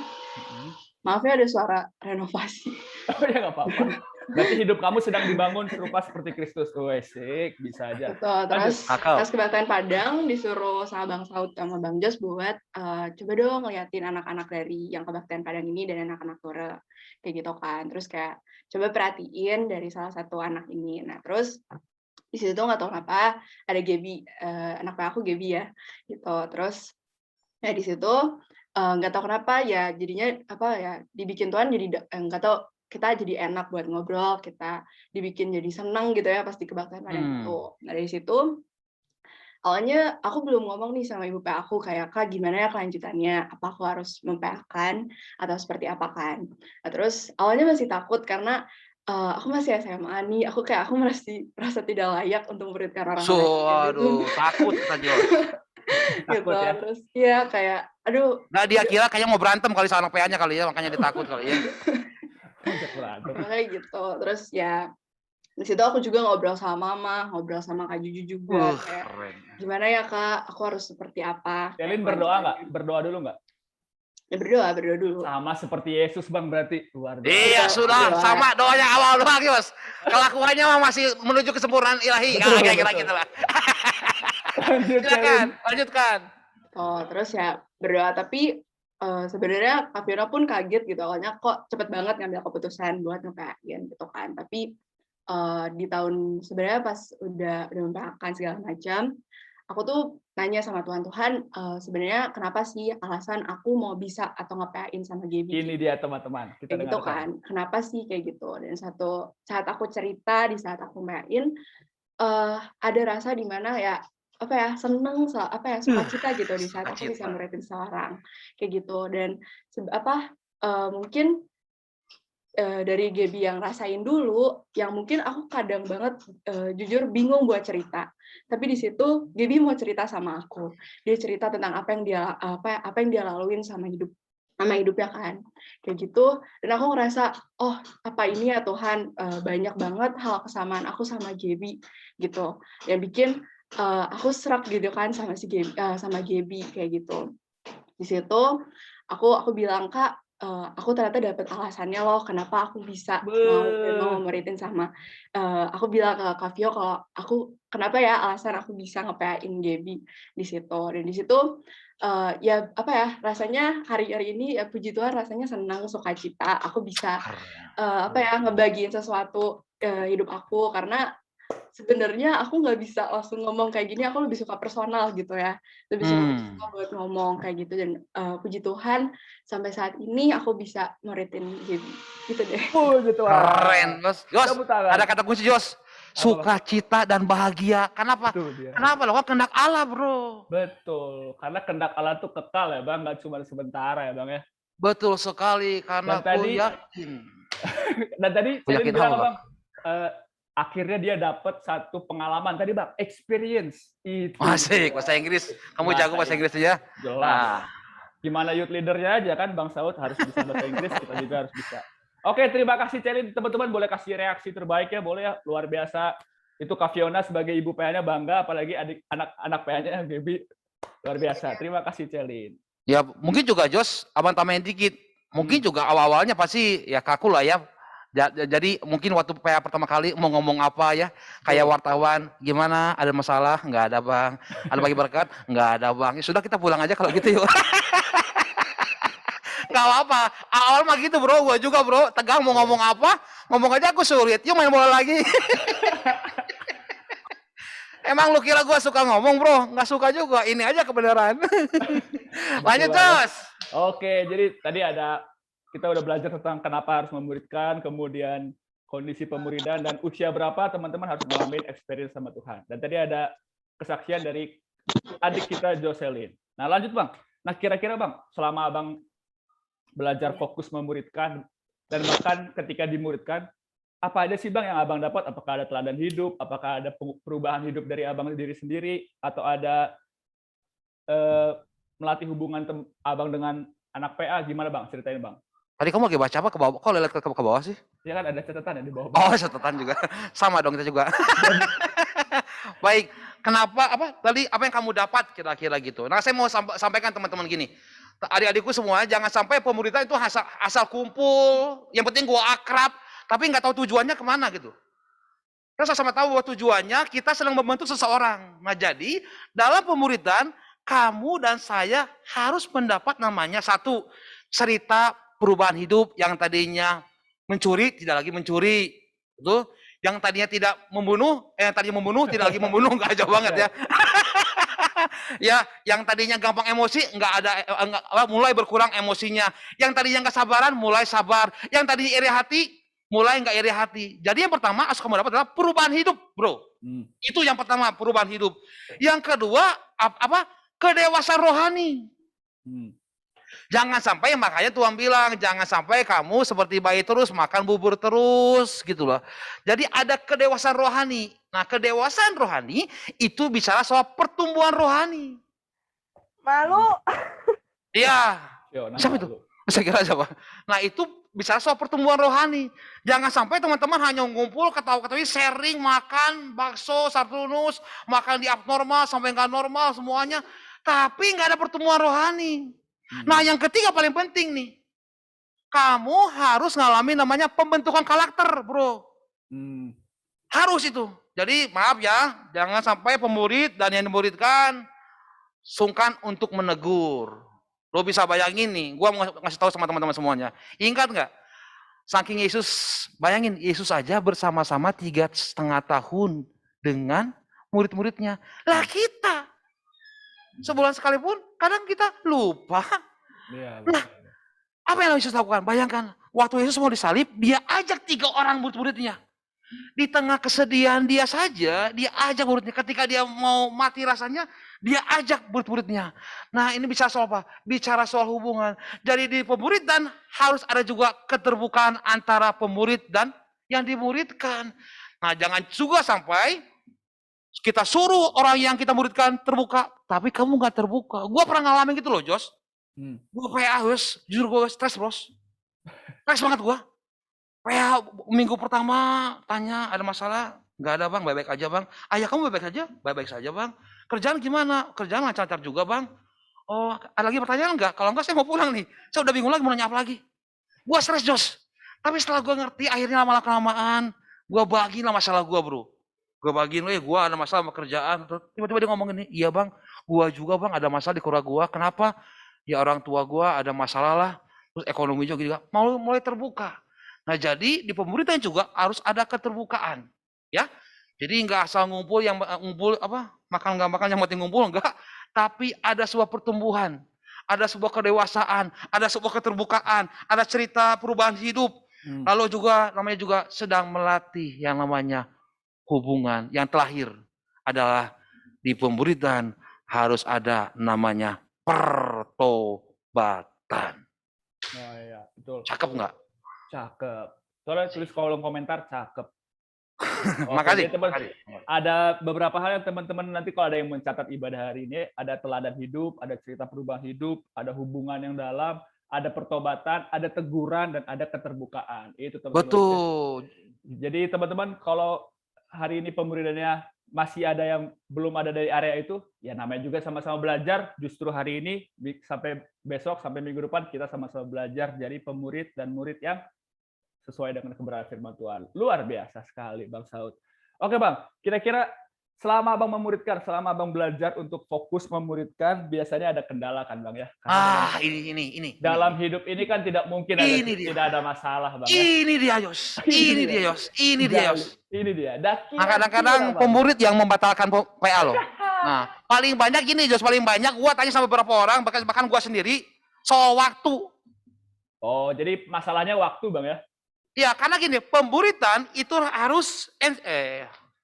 Maaf ya ada suara renovasi. Oh ya nggak apa-apa. Berarti hidup kamu sedang dibangun serupa seperti Kristus. Sik, bisa aja. Betul. Terus pas kebaktian Padang disuruh sama Bang Saud sama Bang Jos buat coba dong ngeliatin anak-anak dari yang kebaktian Padang ini dan anak-anak Tora kayak gitu kan. Terus kayak coba perhatiin dari salah satu anak ini. Nah terus di situ tuh nggak tahu kenapa ada Gaby, anak aku Gaby ya gitu. Terus ya di situ nggak tahu kenapa ya jadinya dibikin Tuhan jadi nggak tahu kita jadi enak buat ngobrol, kita dibikin jadi senang gitu ya pas di kebaktian Padang itu. Nah dari situ awalnya aku belum ngomong nih sama ibu PA aku kayak Kak gimana ya kelanjutannya, apa aku harus memPA-kan atau seperti apa kan. Nah terus awalnya masih takut karena aku masih SMA nih, aku masih merasa tidak layak untuk memuridkan orang lain. Aduh, takut saja. Gitu ya. Terus ya kayak aduh. Nah dia kira kayaknya mau berantem kali sama anak PA-nya kali ya, makanya dia takut kali ya. Kayak gitu. Terus ya di situ aku juga ngobrol sama Mama, ngobrol sama Kak Juju juga kayak gimana ya Kak, aku harus seperti apa. Kalian berdoa nggak? Berdoa dulu nggak? Ya berdoa dulu. Sama seperti Yesus Bang berarti. Luar biasa. Iya sudah, sama doanya awal doang Mas. Kelakuannya masih menuju kesempurnaan ilahi. Kira-kira gitu lah. Lanjutkan. Oh, terus ya berdoa tapi sebenarnya Kak Fiona pun kaget gitu awalnya kok cepet banget ngambil keputusan buat nge-PA-in gitu kan. Tapi di tahun sebenarnya pas udah mempakaikan segala macam, aku tuh nanya sama Tuhan, Tuhan sebenarnya kenapa sih alasan aku mau bisa atau nge-PA-in sama Gaby? Ini dia teman-teman, kita Kayak gitu dengarkan. kan, kenapa sih kayak gitu? Dan satu saat aku cerita, di saat aku PA-in, ada rasa di mana ya apa ya seneng apa ya sukacita gitu di saat aku bisa Sukacita. muridin seseorang kayak gitu dan mungkin dari Gaby yang rasain dulu yang mungkin aku kadang banget jujur bingung buat cerita tapi di situ Gaby mau cerita sama aku dia cerita tentang apa yang dia laluin sama hidupnya kan kayak gitu dan aku ngerasa oh apa ini ya Tuhan banyak banget hal kesamaan aku sama Gaby gitu yang bikin aku serak gitu kan sama Gaby kayak gitu di situ aku bilang Kak aku ternyata dapet alasannya loh kenapa aku bisa mau muridin sama aku bilang ke Kak Vio kalau aku kenapa ya alasan aku bisa nge-PA-in Gaby di situ dan di situ ya apa ya rasanya hari ini ya puji Tuhan rasanya senang sukacita aku bisa ngebagiin sesuatu hidup aku karena sebenarnya aku nggak bisa langsung ngomong kayak gini aku lebih suka personal gitu ya lebih suka buat ngomong kayak gitu dan puji Tuhan sampai saat ini aku bisa muridin Gaby gitu deh. Gitu. Keren, Jos. Jos, Tepuk tangan. ada kata kunci, Jos. Sukacita dan bahagia. Kenapa? Itu dia. Kenapa? Lo kan kehendak Allah, bro. Betul, karena kehendak Allah tuh kekal ya Bang, nggak cuma sementara ya Bang ya. Betul sekali, karena aku yakin. Dan tadi Aku Celin yakin bilang apa, Bang, akhirnya dia dapat satu pengalaman tadi Bang, experience itu. Asik, bahasa Inggris. Kamu jago bahasa Inggris ya? Jelas. Gimana youth leadernya aja kan Bang Saud harus bisa bahasa Inggris, kita juga harus bisa. Oke, terima kasih Celin. Teman-teman boleh kasih reaksi terbaik ya, boleh ya. Luar biasa. Itu Kak Fiona sebagai ibu PA-nya bangga, apalagi anak PA-nya Gaby. Luar biasa. Terima kasih Celin. Ya, mungkin juga Jos, abang tambahin dikit. Mungkin juga awal-awalnya pasti ya kaku lah ya. Jadi mungkin waktu PA pertama kali mau ngomong apa ya, kayak wartawan, gimana, ada masalah? Nggak ada Bang. Ada bagi berkat? Nggak ada Bang. Ya sudah kita pulang aja kalau gitu yuk. Nggak apa-apa, awal mah gitu bro, gua juga bro, tegang mau ngomong apa, ngomong aja aku sulit, yuk main bola lagi. Emang lu kira gua suka ngomong bro? Nggak suka juga, ini aja kebenaran. Lanjut Jos. Oke, jadi tadi kita udah belajar tentang kenapa harus memuridkan, kemudian kondisi pemuridan, dan usia berapa teman-teman harus mengalami experience sama Tuhan. Dan tadi ada kesaksian dari adik kita Jocelyn. Nah lanjut Bang, nah kira-kira Bang, selama Abang belajar fokus memuridkan, dan bahkan ketika dimuridkan, apa aja sih Bang yang Abang dapat? Apakah ada teladan hidup? Apakah ada perubahan hidup dari Abang diri sendiri? Atau ada melatih hubungan Abang dengan anak PA? Gimana Bang? Ceritain Bang. Tadi kamu lagi baca apa ke bawah? Kok lihat ke bawah sih? Ya kan ada catatan ya di bawah. Oh, catatan juga. Sama dong kita juga. Baik, kenapa tadi apa yang kamu dapat kira-kira gitu. Nah, saya mau sampaikan teman-teman gini. Adik-adikku semua jangan sampai pemuridan itu asal kumpul, yang penting gua akrab, tapi nggak tahu tujuannya kemana gitu. Kita sama-sama tahu bahwa tujuannya kita sedang membentuk seseorang. Nah, jadi dalam pemuridan kamu dan saya harus mendapat namanya satu cerita perubahan hidup yang tadinya mencuri tidak lagi mencuri, betul? Yang tadinya tidak membunuh, yang tadinya membunuh tidak lagi membunuh, nggak jauh banget ya. Ya, yang tadinya gampang emosi mulai berkurang emosinya. Yang tadinya nggak sabaran mulai sabar. Yang tadinya iri hati mulai nggak iri hati. Jadi yang pertama harus kamu dapat adalah perubahan hidup, bro. Itu yang pertama, perubahan hidup. Yang kedua kedewasaan rohani. Jangan sampai, makanya Tuhan bilang, jangan sampai kamu seperti bayi terus, makan bubur terus, gitu loh. Jadi ada kedewasaan rohani. Nah, kedewasaan rohani itu bicara soal pertumbuhan rohani. Malu. Iya. Siapa itu? Saya kira siapa? Nah, itu bicara soal pertumbuhan rohani. Jangan sampai teman-teman hanya ngumpul, ketawa-ketawi, sharing, makan, bakso, sartunus, makan di abnormal, sampai nggak normal semuanya. Tapi nggak ada pertumbuhan rohani. Nah, yang ketiga paling penting nih, kamu harus ngalamin namanya pembentukan karakter, bro. Harus itu. Jadi maaf ya, jangan sampai pemurid dan yang dimuridkan sungkan untuk menegur. Lo bisa bayangin nih, gua mau ngasih tahu sama teman-teman semuanya. Ingat nggak? Saking Yesus, bayangin Yesus aja bersama-sama 3,5 tahun dengan murid-muridnya. Lah kita sebulan sekalipun, kadang kita lupa. Iya, Nah, apa yang Yesus lakukan? Bayangkan, waktu Yesus mau disalib, dia ajak 3 orang murid-muridnya. Di tengah kesedihan dia saja, dia ajak muridnya. Ketika dia mau mati rasanya, dia ajak murid-muridnya. Nah, ini bicara soal apa? Bicara soal hubungan. Jadi di pemuridan harus ada juga keterbukaan antara pemurid dan yang dimuridkan. Nah, jangan juga sampai kita suruh orang yang kita muridkan terbuka, tapi kamu nggak terbuka. Gua pernah ngalamin gitu loh, Jos. Gua PA, jujur gue stres, Bros. Stres banget gua. PA minggu pertama tanya ada masalah, nggak ada bang, baik-baik aja bang. Ayah kamu baik-baik aja, baik-baik saja bang. Kerjaan gimana? Kerjaan lancar-lancar juga bang. Oh, ada lagi pertanyaan nggak? Kalau nggak saya mau pulang nih. Saya udah bingung lagi mau nanya apa lagi. Gua stres, Jos. Tapi setelah gua ngerti, akhirnya lama-lama kelamaan, gua bagiin lah masalah gua, bro. Gua bagiin, gua ada masalah sama kerjaan. Tiba-tiba dia ngomong gini, iya bang, gua juga bang ada masalah di keluarga gua. Kenapa? Ya orang tua gua ada masalah lah. Terus ekonomi juga mulai terbuka. Nah, jadi di pemuridan juga harus ada keterbukaan, ya. Jadi nggak asal ngumpul yang ngumpul apa makan nggak makan yang penting ngumpul enggak, tapi ada sebuah pertumbuhan, ada sebuah kedewasaan, ada sebuah keterbukaan, ada cerita perubahan hidup. Lalu juga namanya juga sedang melatih yang namanya hubungan. Yang terakhir adalah di pemuridan harus ada namanya pertobatan. Oh iya, betul. Cakep nggak? Cakep. Soalnya tulis kolom komentar cakep. Makasih. Ada beberapa hal yang teman-teman nanti kalau ada yang mencatat ibadah hari ini, ada teladan hidup, ada cerita perubahan hidup, ada hubungan yang dalam, ada pertobatan, ada teguran, dan ada keterbukaan. Itu teman-teman. Betul. Jadi teman-teman kalau hari ini pemuridannya masih ada yang belum ada dari area itu, ya namanya juga sama-sama belajar. Justru hari ini sampai besok, sampai minggu depan kita sama-sama belajar jadi pemurid dan murid yang sesuai dengan kebenaran firman Tuhan. Luar biasa sekali, Bang Saud. Oke, Bang. Kira-kira selama Abang memuridkan, selama Abang belajar untuk fokus memuridkan, biasanya ada kendala kan, Bang ya? Karena ini. Dalam hidup ini kan tidak mungkin tidak ada masalah, Bang ya. Ini dia, Yos. Ini dia, Yos. Nah, kadang-kadang pemurid yang membatalkan PA loh. Nah, paling banyak gini, Jos, paling banyak gua tanya sama beberapa orang, bahkan gua sendiri soal waktu. Oh, jadi masalahnya waktu, Bang ya? Ya, karena gini, pemuridan itu harus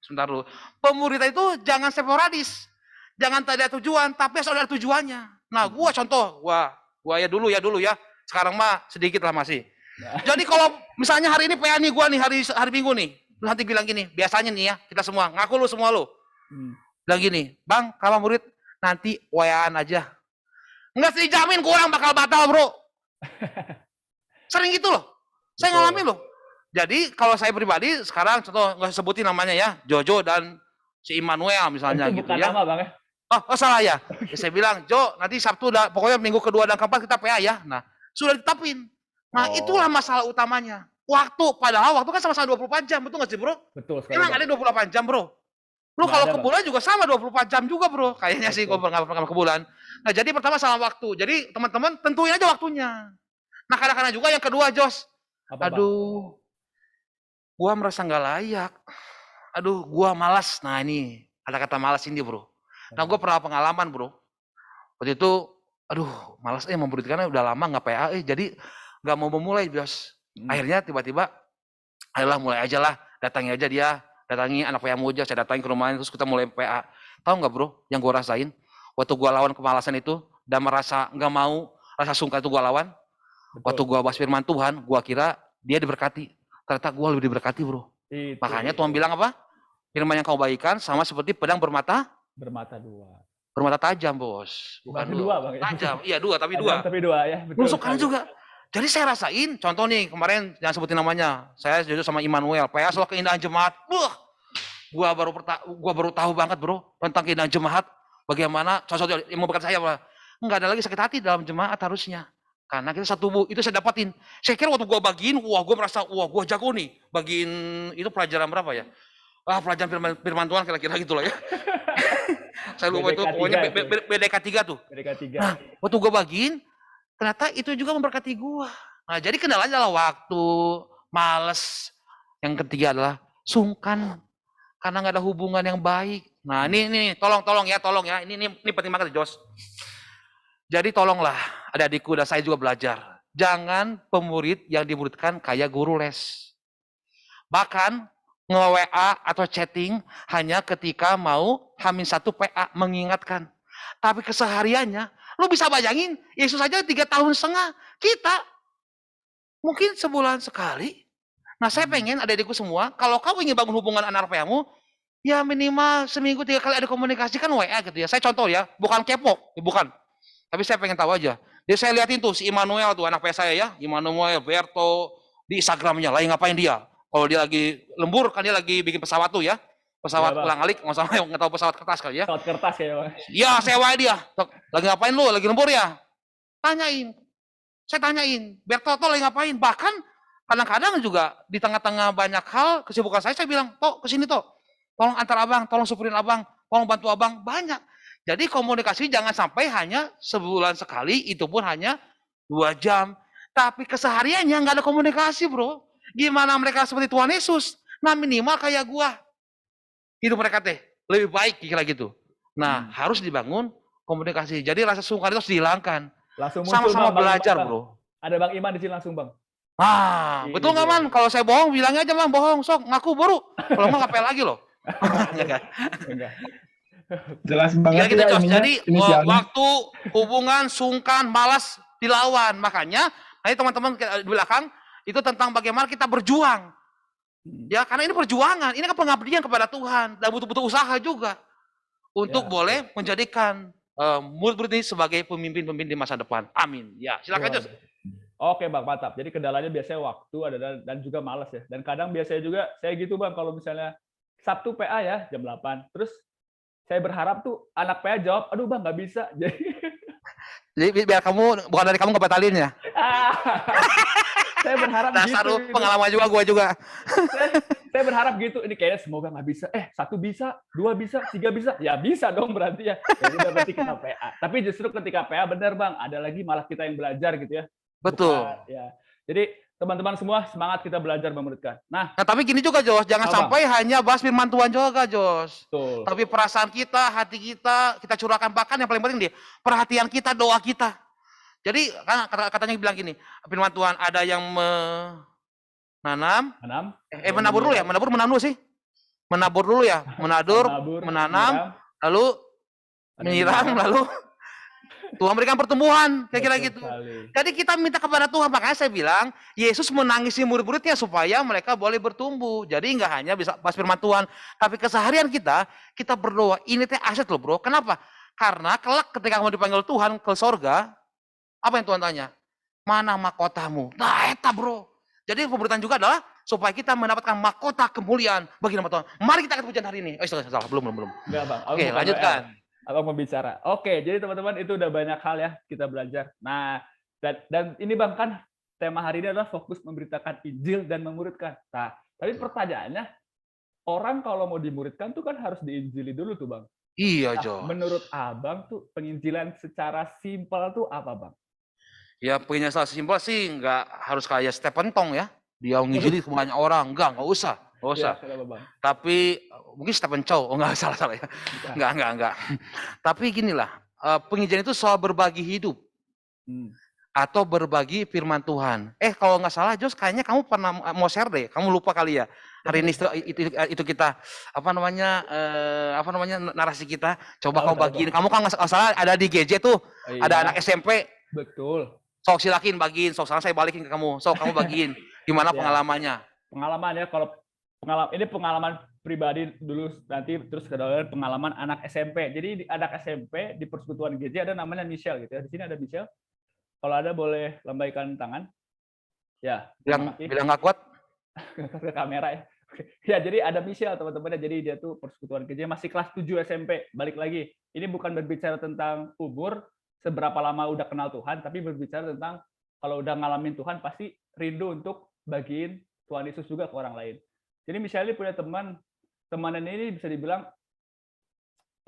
sebentar dulu. Pemuridan itu jangan sporadis. Jangan tak ada tujuan, tapi harus ada tujuannya. Nah, gua contoh, gua ya dulu ya. Sekarang mah sedikit lah masih. Jadi kalau misalnya hari ini PA nih gua nih hari Minggu nih, lu nanti bilang gini, biasanya nih ya, kita semua ngaku lu semua lu. Bilang gini, "Bang, kalau murid nanti WA-an aja." Enggak dijamin kurang bakal batal, Bro. Sering gitu loh. Saya ngalamin loh. Jadi kalau saya pribadi sekarang contoh nggak sebutin namanya ya, Jojo dan si Immanuel misalnya itu gitu bukan ya. nama, Bang ya? Oh salah ya. Saya bilang, Jo, nanti Sabtu pokoknya minggu kedua dan keempat kita PA ya. Nah, sudah ditetapin. Nah, itulah masalah utamanya. Waktu, padahal waktu kan sama-sama 24 jam, betul nggak sih, Bro? Betul sekali. Emang ada 28 jam, Bro. Bro, kalau ke bulan juga sama 24 jam juga, Bro. Kayaknya sih gue nggak pernah ke bulan. Nah, jadi pertama salah waktu. Jadi teman-teman tentuin aja waktunya. Nah, kadang-kadang juga yang kedua, Jos. Aduh, gua merasa nggak layak. Aduh, gua malas. Nah, ini ada kata malas ini, Bro. Nah, gua pernah pengalaman, Bro. Waktu itu, aduh, malas memberitkannya udah lama nggak PA, jadi nggak mau memulai, Jos. Akhirnya tiba-tiba, ayolah mulai aja lah, datangi aja dia, datangi anak PA Moja, saya datangin ke rumahnya, terus kita mulai PA. Tahu nggak, Bro, yang gua rasain? Waktu gua lawan kemalasan itu, dan merasa nggak mau, rasa sungkan itu gua lawan. Waktu gua bahas firman Tuhan, gua kira dia diberkati. Ternyata gua lebih diberkati, Bro. Makanya Tuhan bilang apa? Firman yang kau bagikan sama seperti pedang bermata dua. Bermata tajam, Bos. Bukan dua, Bang. Tajam. Iya, dua, tapi dua. Tapi dua ya, betul. Nusukan juga. Jadi saya rasain, contoh nih, kemarin jangan sebutin namanya. Saya jodoh sama Immanuel, PA soal keindahan jemaat. Gua baru tahu banget, Bro, tentang keindahan jemaat. Bagaimana sosok yang mau berkata saya, enggak ada lagi sakit hati dalam jemaat harusnya. Karena kita satu tubuh, itu saya dapatin. Saya kira waktu gue bagiin, gue merasa, gue jago nih. Bagiin, itu pelajaran berapa ya? Pelajaran firman Tuhan kira-kira gitu lah ya. Saya lupa itu, pokoknya BDK 3 tuh. Nah, waktu gue bagiin, ternyata itu juga memberkati gue. Nah, jadi kendalanya adalah waktu, males. Yang ketiga adalah sungkan. Karena nggak ada hubungan yang baik. Nah, ini tolong ya. Ini penting banget, Jos. Jadi tolonglah adik-adikku dan saya juga belajar. Jangan pemurid yang dimuridkan kayak guru les. Bahkan nge-WA atau chatting hanya ketika mau H-1 PA mengingatkan. Tapi kesehariannya, lu bisa bayangin, Yesus aja 3,5 tahun. Kita mungkin sebulan sekali. Nah, saya pengen adik-adikku semua, kalau kamu ingin bangun hubungan anak PA-mu, ya minimal seminggu 3 kali ada komunikasi kan WA gitu ya. Saya contoh ya, bukan kepo, bukan. Tapi saya pengen tahu aja. Jadi saya liatin tuh si Immanuel tuh anak PA saya ya, Immanuel, Berto, di Instagramnya lagi ngapain dia. Kalau dia lagi lembur kan dia lagi bikin pesawat tuh ya. Pesawat Iya, Bang. ulang-alik, nggak tahu pesawat kertas kali ya. Pesawat kertas ya, Bang. Ya, sewa dia. Lagi ngapain lu? Lagi lembur ya? Tanyain. Saya tanyain, Berto lagi ngapain? Bahkan kadang-kadang juga di tengah-tengah banyak hal kesibukan saya bilang, Tok, kesini Tok. Tolong antar abang, tolong supirin abang, tolong bantu abang. Banyak. Jadi komunikasi jangan sampai hanya sebulan sekali, itu pun hanya 2 jam. Tapi kesehariannya nggak ada komunikasi, bro. Gimana mereka seperti Tuhan Yesus? Nah, minimal kayak gua. Hidup mereka teh lebih baik kira gitu. Nah, harus dibangun komunikasi. Jadi rasa sungkan itu harus dihilangkan. Langsung muncul, Sama-sama Bang, belajar, Bang. bro. Ada Bang Iman di sini langsung, Bang. Ah, betul nggak, Man? Kalau saya bohong, bilangnya aja, Man, bohong. Sok, ngaku baru. Kalau nggak ngapel lagi loh. Enggak. Jelas Ya banget gitu, ya Jos. ininya, Jadi inisialnya. waktu, hubungan, sungkan, malas dilawan. Makanya, nanti teman-teman di belakang, itu tentang bagaimana kita berjuang. Ya, karena ini perjuangan. Ini kan pengabdian kepada Tuhan. Dan butuh-butuh usaha juga. Untuk Ya, boleh menjadikan murid-murid ini sebagai pemimpin-pemimpin di masa depan. Amin. Ya, silakan, Jos. Oke, Bang, mantap. Jadi kendalanya biasanya waktu dan juga malas ya. Dan kadang biasanya juga saya gitu, Bang, kalau misalnya Sabtu PA ya jam 8. Terus saya berharap tuh anak PA jawab, "Aduh, Bang, nggak bisa." Jadi biar kamu, bukan dari kamu nggak batalin ya. Saya berharap Dasar gitu. lu pengalaman juga, gue juga. Saya berharap gitu. Ini kayaknya semoga nggak bisa. 1 bisa, 2 bisa, 3 bisa. Ya bisa dong berarti ya. Ya udah berarti kita PA. Tapi justru ketika PA benar, Bang, ada lagi malah kita yang belajar gitu ya. Betul. Bukan, ya. Jadi teman-teman semua semangat kita belajar memuridkan. Nah, Nah, tapi gini juga, Jos. Jangan Apa? sampai hanya bahas firman Tuhan juga, Jos. betul. Tapi perasaan kita, hati kita curahkan. Bahkan yang paling penting dia, perhatian kita, doa kita. Jadi kan katanya bilang gini, firman Tuhan ada yang menanam, menabur dulu ya, menabur dulu sih. Menabur dulu ya, menanam, lalu menyiram, lalu Tuhan berikan pertumbuhan, kira-kira gitu. Jadi kita minta kepada Tuhan, makanya saya bilang, Yesus menangisi murid-muridnya supaya mereka boleh bertumbuh. Jadi nggak hanya bisa bahas firman Tuhan, tapi keseharian kita berdoa. Ini teh aset loh, bro. Kenapa? Karena kelak ketika kamu dipanggil Tuhan ke sorga, apa yang Tuhan tanya? Mana mahkotamu? Nah, eta, bro. Jadi pemberitaan juga adalah supaya kita mendapatkan mahkota kemuliaan bagi nama Tuhan. Mari kita pujian hari ini. Oh, salah, belum. Enggak, Bang. Oke, lanjutkan. Aku mau bicara. Oke, jadi teman-teman itu udah banyak hal ya kita belajar. Nah, dan ini Bang kan tema hari ini adalah fokus memberitakan Injil dan memuridkan. Nah, tapi pertanyaannya, orang kalau mau dimuridkan tuh kan harus diinjili dulu tuh, Bang. Iya, Nah, Jo. menurut Abang tuh penginjilan secara simpel tuh apa, Bang? Ya, punya salah simpel sih, nggak harus kayak Stephen Tong ya. Dia ngijili semuanya orang. Nggak usah. Nggak usah. Ya, kenapa, Bang? Tapi mungkin Stephen Chow. Oh, nggak, salah ya. Nggak. Tapi ginilah, penginjilan itu soal berbagi hidup. Atau berbagi firman Tuhan. Kalau nggak salah, Jos, kayaknya kamu pernah mau share deh. Kamu lupa kali ya. Hari ini itu kita narasi kita. Coba kamu bagiin. Kamu kan nggak salah ada di GJ tuh. Iya. Ada anak SMP. Betul. Sok silakin bagiin. Sok sekarang saya balikin ke kamu. Sok kamu bagiin. Gimana Ya. pengalamannya? Pengalaman ya, kalau ini pengalaman pribadi dulu, nanti terus kemudian pengalaman anak SMP. Jadi di anak SMP di persekutuan GJ ada namanya Michelle gitu ya. Di sini ada Michelle. Kalau ada boleh lambaikan tangan. Ya. Bilang nggak kuat? Ke kamera ya. Oke. Ya, jadi ada Michelle teman-teman. Jadi dia tuh persekutuan GJ masih kelas 7 SMP. Balik lagi. Ini bukan berbicara tentang umur, seberapa lama udah kenal Tuhan, tapi berbicara tentang kalau udah ngalamin Tuhan pasti rindu untuk bagiin Tuhan Yesus juga ke orang lain. Jadi misalnya punya teman ini bisa dibilang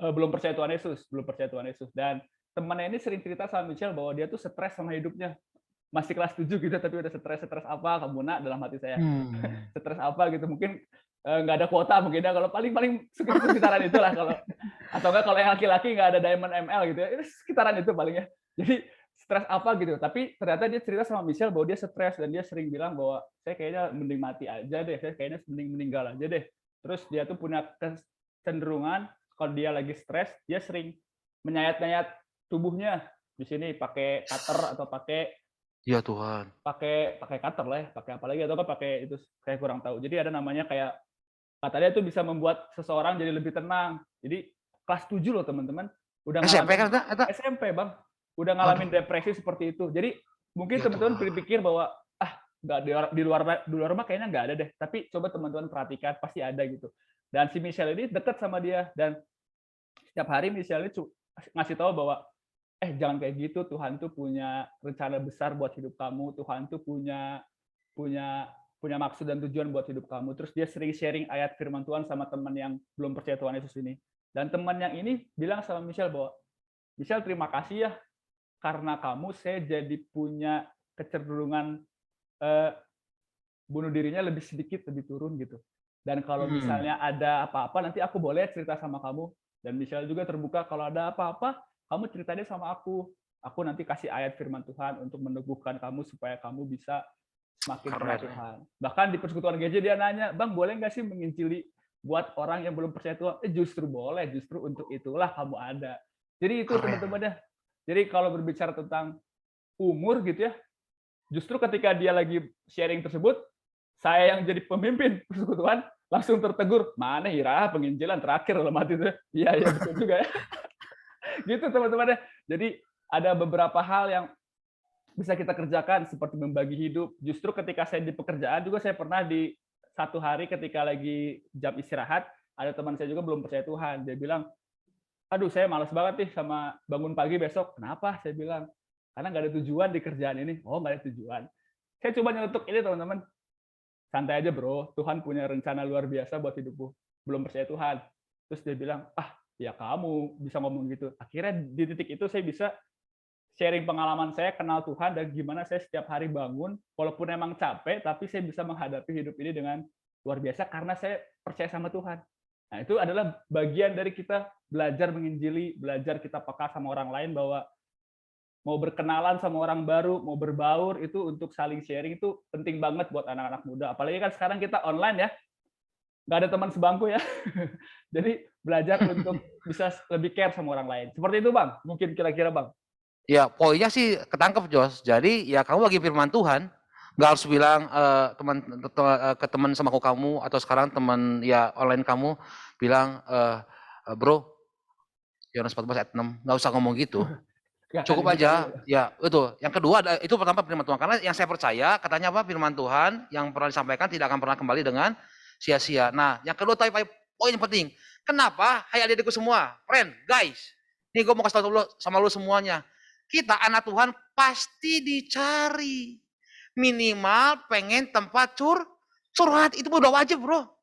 belum percaya Tuhan Yesus, dan temannya ini sering cerita sama Michelle bahwa dia tuh stres sama hidupnya. masih kelas 7 gitu tapi udah stres apa kamu nak dalam hati saya. Stres apa gitu mungkin nggak ada kuota mungkin ya, kalau paling sekitaran itulah kalau atau enggak kalau yang laki-laki nggak ada Diamond ML gitu ya, sekitaran itu paling ya. Jadi stres apa gitu, tapi ternyata dia cerita sama Michelle bahwa dia stres dan dia sering bilang bahwa saya kayaknya mending mati aja deh, saya kayaknya mending meninggal aja deh. Terus dia tuh punya kecenderungan kalau dia lagi stres dia sering menyayat-nyayat tubuhnya di sini pakai cutter atau pakai Ya Tuhan. pakai cutter lah ya, pakai apa lagi atau kan pakai itu saya kurang tahu. Jadi ada namanya kayak katanya itu bisa membuat seseorang jadi lebih tenang. Jadi kelas 7 loh teman-teman. Udah SMP kan ngalamin eta? SMP, Bang. Udah ngalamin depresi seperti itu. Jadi mungkin Ya teman-teman Tuhan. berpikir bahwa nggak di luar rumah kayaknya nggak ada deh. Tapi coba teman-teman perhatikan pasti ada gitu. Dan si Michelle ini dekat sama dia dan setiap hari Michelle ini ngasih tahu bahwa jangan kayak gitu, Tuhan tuh punya rencana besar buat hidup kamu, Tuhan tuh punya maksud dan tujuan buat hidup kamu. Terus dia sering sharing ayat firman Tuhan sama teman yang belum percaya Tuhan Yesus ini. Dan teman yang ini bilang sama Michelle bahwa, Michelle terima kasih ya, karena kamu saya jadi punya kecenderungan bunuh dirinya lebih sedikit, lebih turun gitu. Dan kalau misalnya ada apa-apa, nanti aku boleh cerita sama kamu. Dan Michelle juga terbuka, kalau ada apa-apa, kamu ceritanya sama aku. Aku nanti kasih ayat firman Tuhan untuk meneguhkan kamu supaya kamu bisa semakin kenal Tuhan. Bahkan di persekutuan gereja dia nanya, Bang boleh nggak sih menginjili buat orang yang belum percaya Tuhan? Justru boleh, justru untuk itulah kamu ada. Jadi itu teman-teman ya. Jadi kalau berbicara tentang umur gitu ya, justru ketika dia lagi sharing tersebut, saya yang jadi pemimpin persekutuan langsung tertegur, mana Ira penginjilan terakhir dalam hati itu. Iya betul juga ya. Gitu teman-teman ya. Jadi ada beberapa hal yang bisa kita kerjakan seperti membagi hidup. Justru ketika saya di pekerjaan juga saya pernah di satu hari ketika lagi jam istirahat, ada teman saya juga belum percaya Tuhan. Dia bilang, aduh saya malas banget nih sama bangun pagi besok. Kenapa? Saya bilang, karena nggak ada tujuan di kerjaan ini. Oh nggak ada tujuan. Saya coba nyelutuk ini teman-teman. Santai aja bro, Tuhan punya rencana luar biasa buat hidupmu. Belum percaya Tuhan. Terus dia bilang, ya kamu bisa ngomong gitu. Akhirnya di titik itu saya bisa sharing pengalaman saya kenal Tuhan dan gimana saya setiap hari bangun, walaupun emang capek, tapi saya bisa menghadapi hidup ini dengan luar biasa karena saya percaya sama Tuhan. Nah itu adalah bagian dari kita belajar menginjili, belajar kita peka sama orang lain bahwa mau berkenalan sama orang baru, mau berbaur itu untuk saling sharing itu penting banget buat anak-anak muda. Apalagi kan sekarang kita online ya, nggak ada teman sebangku ya. Jadi belajar untuk bisa lebih care sama orang lain. Seperti itu Bang, mungkin kira-kira Bang. Ya poinnya sih ketangkep Jos. Jadi ya kamu bagi firman Tuhan, nggak harus bilang ke teman semaku kamu atau sekarang teman ya online kamu bilang bro Yohanes 14 ayat 6, nggak usah ngomong gitu. Cukup aja, ya itu. Yang kedua, itu pertama firman Tuhan. Karena yang saya percaya, katanya apa? Firman Tuhan yang pernah disampaikan tidak akan pernah kembali dengan sia-sia. Nah, yang kedua, poin yang penting. Kenapa? Hai adik-adikku semua, friend, guys. Ini gue mau kasih tahu sama lu semuanya. Kita anak Tuhan pasti dicari. Minimal pengen tempat curhat. Itu udah wajib bro.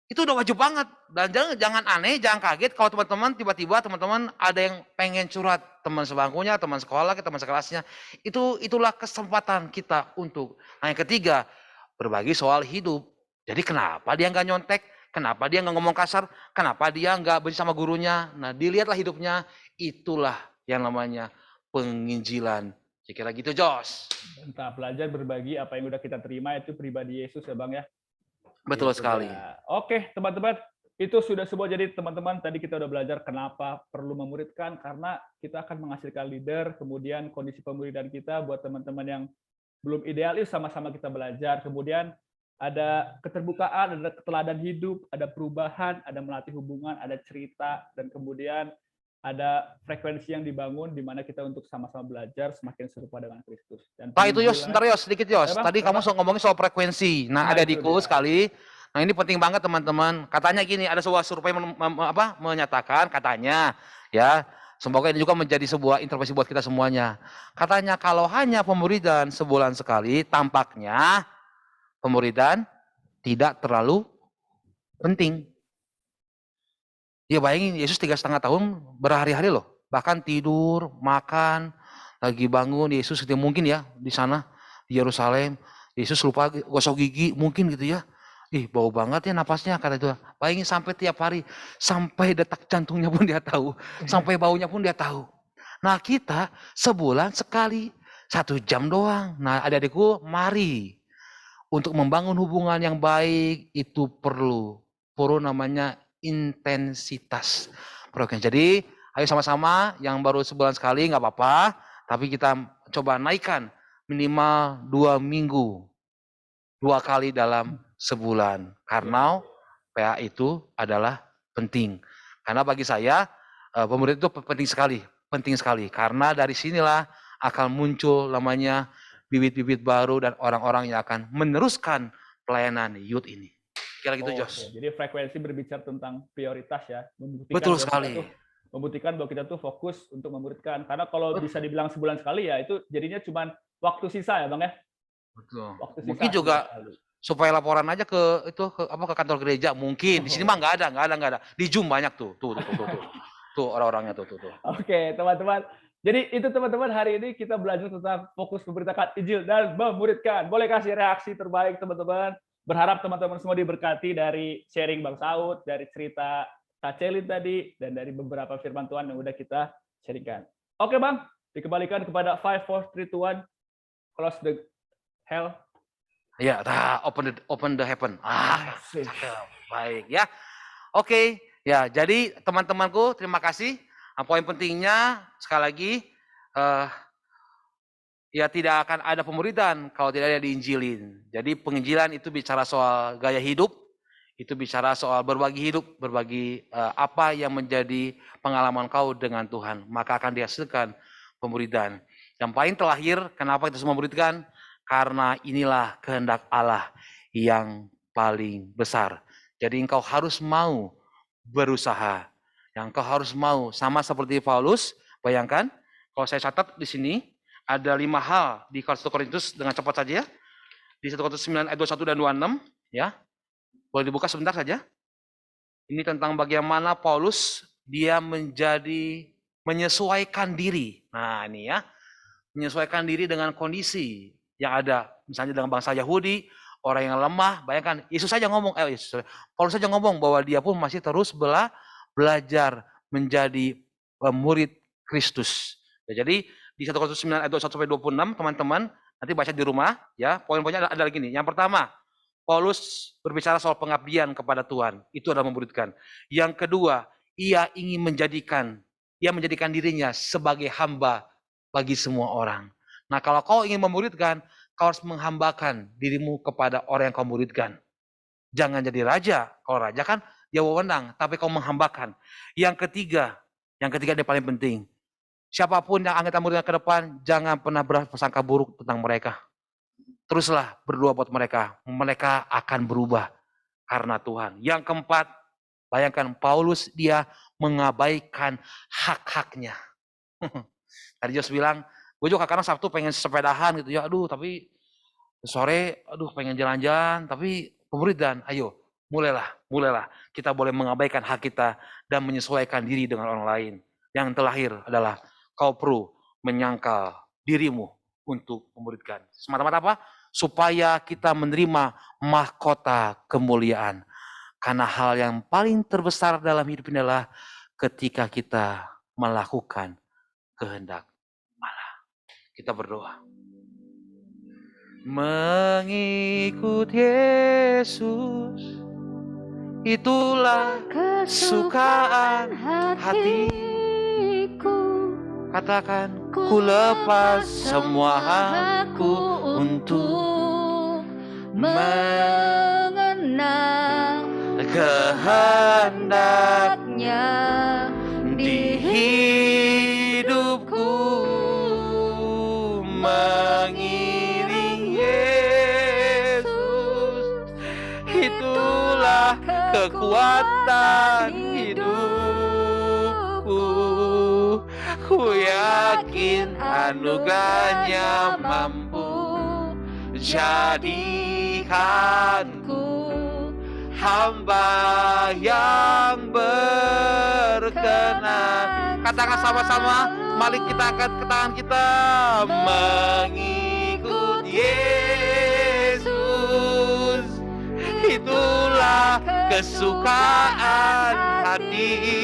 Itu udah wajib banget. Dan jangan aneh, jangan kaget kalau teman-teman tiba-tiba teman-teman ada yang pengen curhat, teman sebangkunya, teman sekolah, teman sekelasnya. Itulah kesempatan kita untuk. Nah yang ketiga, berbagi soal hidup. Jadi kenapa dia nggak nyontek? Kenapa dia nggak ngomong kasar? Kenapa dia nggak benci sama gurunya? Nah dilihatlah hidupnya. Itulah yang namanya penginjilan. Kira-kira gitu Jos. Entah belajar berbagi apa yang udah kita terima itu pribadi Yesus ya Bang ya. Betul sekali. Oke, teman-teman, itu sudah semua. Jadi teman-teman, tadi kita udah belajar kenapa perlu memuridkan, karena kita akan menghasilkan leader, kemudian kondisi pemuridan kita buat teman-teman yang belum idealis sama-sama kita belajar, kemudian ada keterbukaan, ada keteladan hidup, ada perubahan, ada melatih hubungan, ada cerita, dan kemudian ada frekuensi yang dibangun di mana kita untuk sama-sama belajar semakin serupa dengan Kristus. Pak itu Yos, sebentar Yos, sedikit Yos. Tadi kamu ngomongin soal frekuensi. Nah ada adikku sekali. Nah ini penting banget teman-teman. Katanya gini, ada sebuah survei menyatakan katanya ya, semoga ini juga menjadi sebuah intervensi buat kita semuanya. Katanya kalau hanya pemuridan sebulan sekali, tampaknya pemuridan tidak terlalu penting. Ya bayangin Yesus 3,5 tahun berhari-hari loh. Bahkan tidur, makan, lagi bangun, Yesus gitu mungkin ya di sana di Yerusalem, Yesus lupa gosok gigi mungkin gitu ya. Ih, bau banget ya napasnya kata itu. Bayangin sampai tiap hari, sampai detak jantungnya pun dia tahu, sampai baunya pun dia tahu. Nah, kita sebulan sekali 1 jam doang. Nah, adik-adikku, mari untuk membangun hubungan yang baik itu perlu namanya intensitas. Oke, jadi ayo sama-sama yang baru sebulan sekali nggak apa-apa, tapi kita coba naikkan minimal 2 minggu, 2 kali dalam sebulan. Karena PA itu adalah penting. Karena bagi saya pemurid itu penting sekali. Karena dari sinilah akan muncul namanya bibit-bibit baru dan orang-orang yang akan meneruskan pelayanan youth ini. Kira gitu, Jos. Jadi frekuensi berbicara tentang prioritas ya. Betul sekali. Membuktikan bahwa kita tuh fokus untuk memuridkan. Karena kalau bisa dibilang sebulan sekali ya itu jadinya cuma waktu sisa ya Bang ya. Betul. Waktu sisa Mungkin juga supaya laporan aja ke kantor gereja mungkin. Di sini mah nggak ada. Di Zoom banyak tuh. Tuh orang-orangnya tuh. Oke, teman-teman. Jadi itu teman-teman, hari ini kita belajar tentang fokus memberitakan Injil dan memuridkan. Boleh kasih reaksi terbaik teman-teman. Berharap teman-teman semua diberkati dari sharing Bang Saud, dari cerita Kak Celin tadi, dan dari beberapa firman Tuhan yang udah kita sharingkan. Oke Bang, dikembalikan kepada 5, 4, 3, 2, 1. Close the hell. Ya, open the heaven. Baik ya. Oke, ya jadi teman-temanku terima kasih. Poin pentingnya sekali lagi ya tidak akan ada pemuridan kalau tidak ada diinjilin. Jadi penginjilan itu bicara soal gaya hidup, itu bicara soal berbagi hidup, berbagi apa yang menjadi pengalaman kau dengan Tuhan, maka akan dihasilkan pemuridan. Yang paling terakhir, kenapa kita semua memuridkan? Karena inilah kehendak Allah yang paling besar. Jadi engkau harus mau berusaha. Yang kau harus mau, sama seperti Paulus. Bayangkan, kalau saya catat di sini ada 5 hal di 1 Korintus dengan cepat saja ya. Di 1 Korintus 9 ayat 21 dan 26 ya. Boleh dibuka sebentar saja. Ini tentang bagaimana Paulus dia menyesuaikan diri. Nah, ini ya. Menyesuaikan diri dengan kondisi yang ada. Misalnya dengan bangsa Yahudi, orang yang lemah, bayangkan Yesus saja ngomong, Paulus saja ngomong bahwa dia pun masih terus belajar menjadi murid Kristus. Ya, jadi di 1 Korintus 9 ayat 21 sampai 26 teman-teman nanti baca di rumah ya. Poin-poinnya ada lagi nih. Yang pertama, Paulus berbicara soal pengabdian kepada Tuhan. Itu adalah memuridkan. Yang kedua, ia menjadikan dirinya sebagai hamba bagi semua orang. Nah, kalau kau ingin memuridkan, kau harus menghambakan dirimu kepada orang yang kau muridkan. Jangan jadi raja. Kalau raja kan dia wewenang, tapi kau menghambakan. Yang ketiga dia paling penting. Siapapun yang akan kita muridkan ke depan, jangan pernah berprasangka buruk tentang mereka. Teruslah berdoa buat mereka. Mereka akan berubah karena Tuhan. Yang keempat, bayangkan Paulus dia mengabaikan hak-haknya. Tadi Jos bilang, gue juga kadang Sabtu pengen sepedahan gitu ya. Aduh, tapi sore, pengen jalan-jalan. Tapi pemuridan, ayo. Mulailah. Kita boleh mengabaikan hak kita dan menyesuaikan diri dengan orang lain. Yang terakhir adalah kau perlu menyangkal dirimu untuk memuridkan. Semata-mata apa? Supaya kita menerima mahkota kemuliaan. Karena hal yang paling terbesar dalam hidup ini adalah ketika kita melakukan kehendak Allah. Kita berdoa. Mengikut Yesus, itulah kesukaan hatiku. Katakan, ku lepas semua hakku untuk mengenal kehendaknya di hidupku. Mengiring Yesus, itulah kekuatan hidupku. Ku yakin anugerahnya mampu jadikanku hamba yang berkenan. Katakan sama-sama, Mari kita angkat ke tangan kita. Mengikut Yesus, itulah kesukaan hatiku.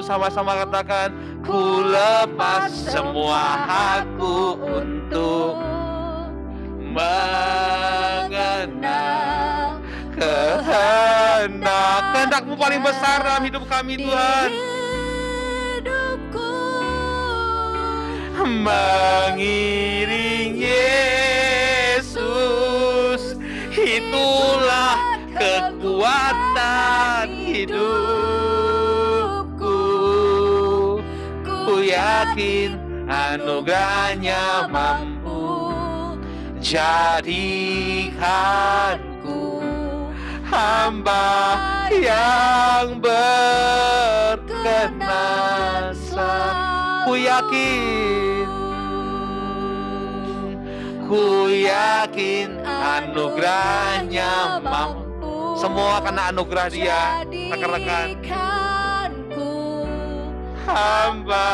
Sama-sama katakan, ku lepas semua hakku untuk mengenal kehendak-Mu paling besar dalam hidup kami, Tuhan. Mengiring Yesus, itulah kekuatan hidupku. Ku yakin anugerahnya mampu jadikanku hamba yang berkenan. Ku yakin anugerahnya mampu. Semua karena anugerah Dia, rekan-rekan. Hamba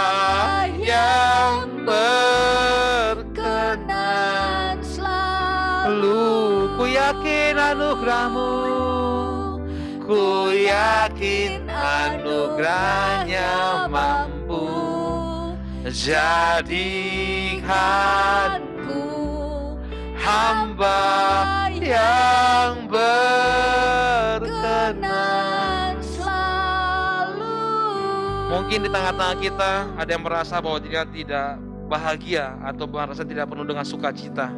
yang berkenan selalu. Ku yakin anugerah-Mu, ku yakin anugerahnya mampu jadikanku hamba yang berkenan selalu. Mungkin di tengah-tengah kita ada yang merasa bahwa dia tidak bahagia atau merasa tidak penuh dengan sukacita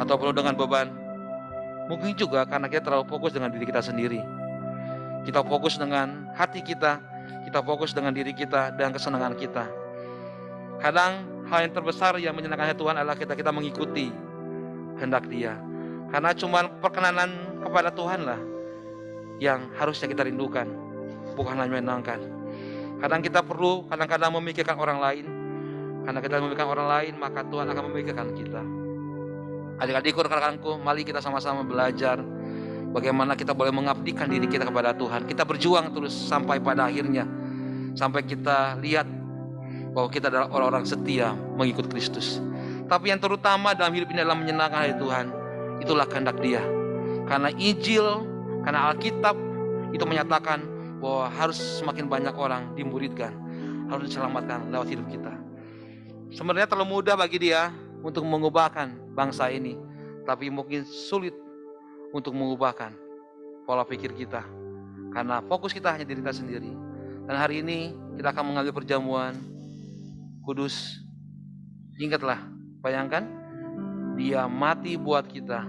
atau penuh dengan beban. Mungkin juga karena kita terlalu fokus dengan diri kita sendiri. Kita fokus dengan hati kita fokus dengan diri kita dan kesenangan kita. Kadang hal yang terbesar yang menyenangkan hati Tuhan adalah kita mengikuti kehendak Dia. Karena cuma perkenanan kepada Tuhan lah yang harusnya kita rindukan, bukan hanya menyenangkan. Kadang kita perlu kadang-kadang memikirkan orang lain. Karena kita memikirkan orang lain, maka Tuhan akan memikirkan kita. Adik-adikku, rekan-rekanku, mari kita sama-sama belajar bagaimana kita boleh mengabdikan diri kita kepada Tuhan. Kita berjuang terus sampai pada akhirnya, sampai kita lihat bahwa kita adalah orang-orang setia mengikut Kristus. Tapi yang terutama dalam hidup ini adalah menyenangkan hati Tuhan. Itulah kehendak Dia. Karena Injil, karena Alkitab itu menyatakan bahwa harus semakin banyak orang dimuridkan, harus diselamatkan lewat hidup kita. Sebenarnya terlalu mudah bagi Dia untuk mengubahkan bangsa ini, tapi mungkin sulit untuk mengubahkan pola pikir kita, karena fokus kita hanya diri kita sendiri. Dan hari ini kita akan mengambil perjamuan kudus. Ingatlah, bayangkan Dia mati buat kita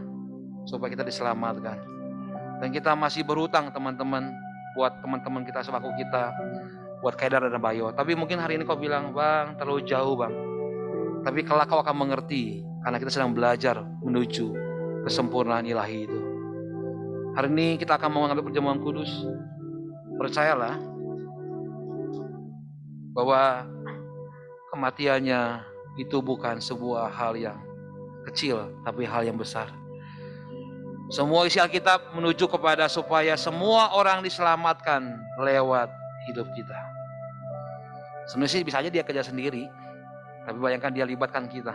supaya kita diselamatkan. Dan kita masih berhutang teman-teman, buat teman-teman kita sebangku kita, buat Kaidar dan Bayo. Tapi mungkin hari ini kau bilang, Bang, terlalu jauh Bang. Tapi kelak kau akan mengerti, karena kita sedang belajar menuju kesempurnaan ilahi itu. Hari ini kita akan mengambil perjamuan kudus. Percayalah bahwa kematiannya itu bukan sebuah hal yang kecil, tapi hal yang besar. Semua isi Alkitab menuju kepada supaya semua orang diselamatkan lewat hidup kita. Sebenarnya sih bisa aja Dia kerja sendiri, tapi bayangkan Dia libatkan kita.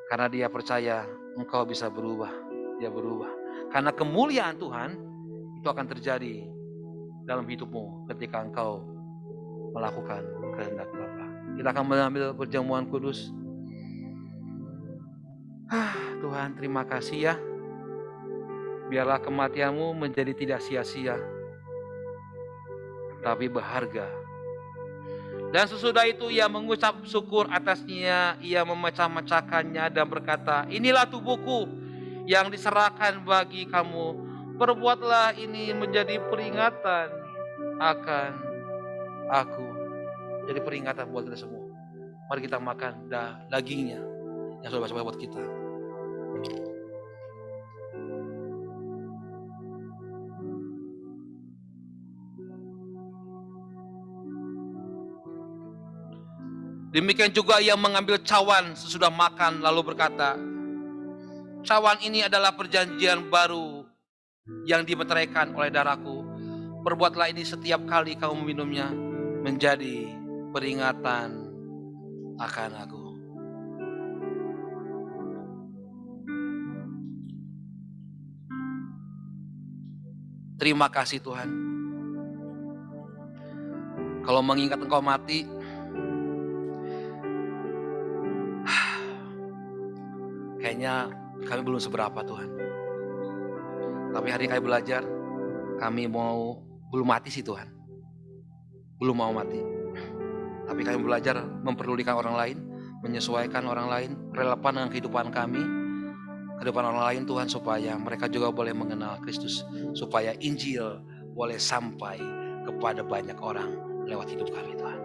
Karena Dia percaya engkau bisa berubah. Dia berubah. Karena kemuliaan Tuhan itu akan terjadi dalam hidupmu ketika engkau melakukan kehendak Bapa. Kita akan mengambil perjamuan kudus. Tuhan, terima kasih ya. Biarlah kematian-Mu menjadi tidak sia-sia, tapi berharga. Dan sesudah itu Ia mengucap syukur atasnya, Ia memecah-mecahkannya dan berkata, inilah tubuhku yang diserahkan bagi kamu. Perbuatlah ini menjadi peringatan akan aku. Jadi peringatan buat kita semua. Mari kita makan dagingnya yang sudah bersama buat kita. Demikian juga Ia mengambil cawan sesudah makan lalu berkata, cawan ini adalah perjanjian baru yang dimeteraikan oleh darahku. Perbuatlah ini setiap kali kamu meminumnya menjadi peringatan akan aku. Terima kasih Tuhan. Kalau mengingat Engkau mati, kayaknya kami belum seberapa Tuhan. Tapi hari kami belajar, kami belum mati sih Tuhan. Belum mau mati. Tapi kami belajar memperdulikan orang lain, menyesuaikan orang lain, relevan dengan kehidupan kami, kehidupan orang lain Tuhan, supaya mereka juga boleh mengenal Kristus, supaya Injil boleh sampai kepada banyak orang lewat hidup kami Tuhan.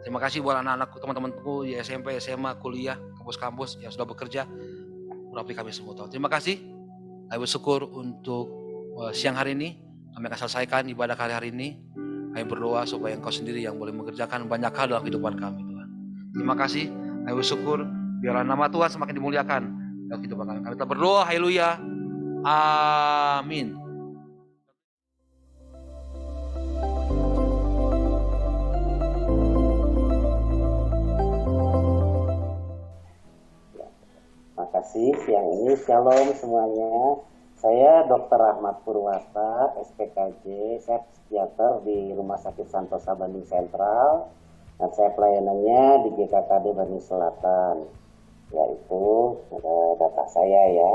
Terima kasih buat anak-anakku, teman-temanku di SMP, SMA, kuliah, kampus-kampus yang sudah bekerja, urapi kami semua Tuhan. Terima kasih. Kami bersyukur untuk siang hari ini, kami akan selesaikan ibadah hari ini. Kami berdoa supaya Engkau sendiri yang boleh mengerjakan banyak hal dalam kehidupan kami Tuhan. Terima kasih. Kami bersyukur biarlah nama Tuhan semakin dimuliakan dalam kehidupan kami. Kami berdoa, haleluya. Amin. Makasih siang ini. Shalom semuanya. Saya Dr. Ahmad Purwata, SPKJ, saya psikiater di Rumah Sakit Santosa Bandung Sentral. Dan saya pelayanannya di GKKD Bandung Selatan. Yaitu data saya ya.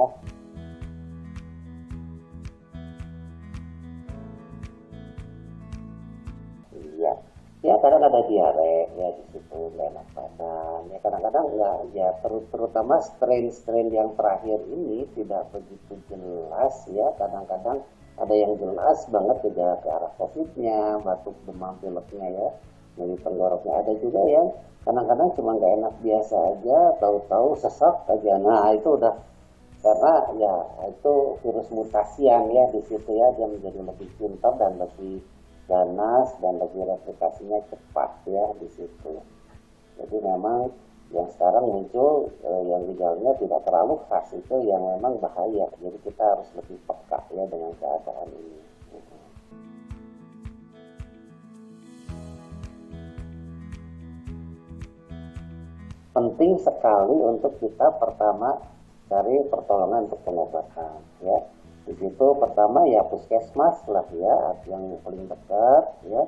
Iya. Ya kadang ada diare ya di situ, nggak enak badan. Ya kadang-kadang nggak, ya terutama strain yang terakhir ini tidak begitu jelas ya. Kadang-kadang ada yang jelas banget gejala ke arah COVID-nya, batuk, demam, pileknya ya, nyeri tenggoroknya. Ada juga yang kadang-kadang cuma nggak enak biasa aja, tahu-tahu sesak aja. Nah itu udah karena ya itu virus mutasian ya di situ ya, dia menjadi lebih pintar dan lebih ganas dan lebih replikasinya cepat ya di situ. Jadi memang yang sekarang muncul yang gejalanya tidak terlalu khas itu yang memang bahaya. Jadi kita harus lebih peka ya dengan keadaan ini. Penting sekali untuk kita pertama cari pertolongan untuk pengobatan ya. Di situ pertama ya puskesmas lah ya yang paling dekat ya,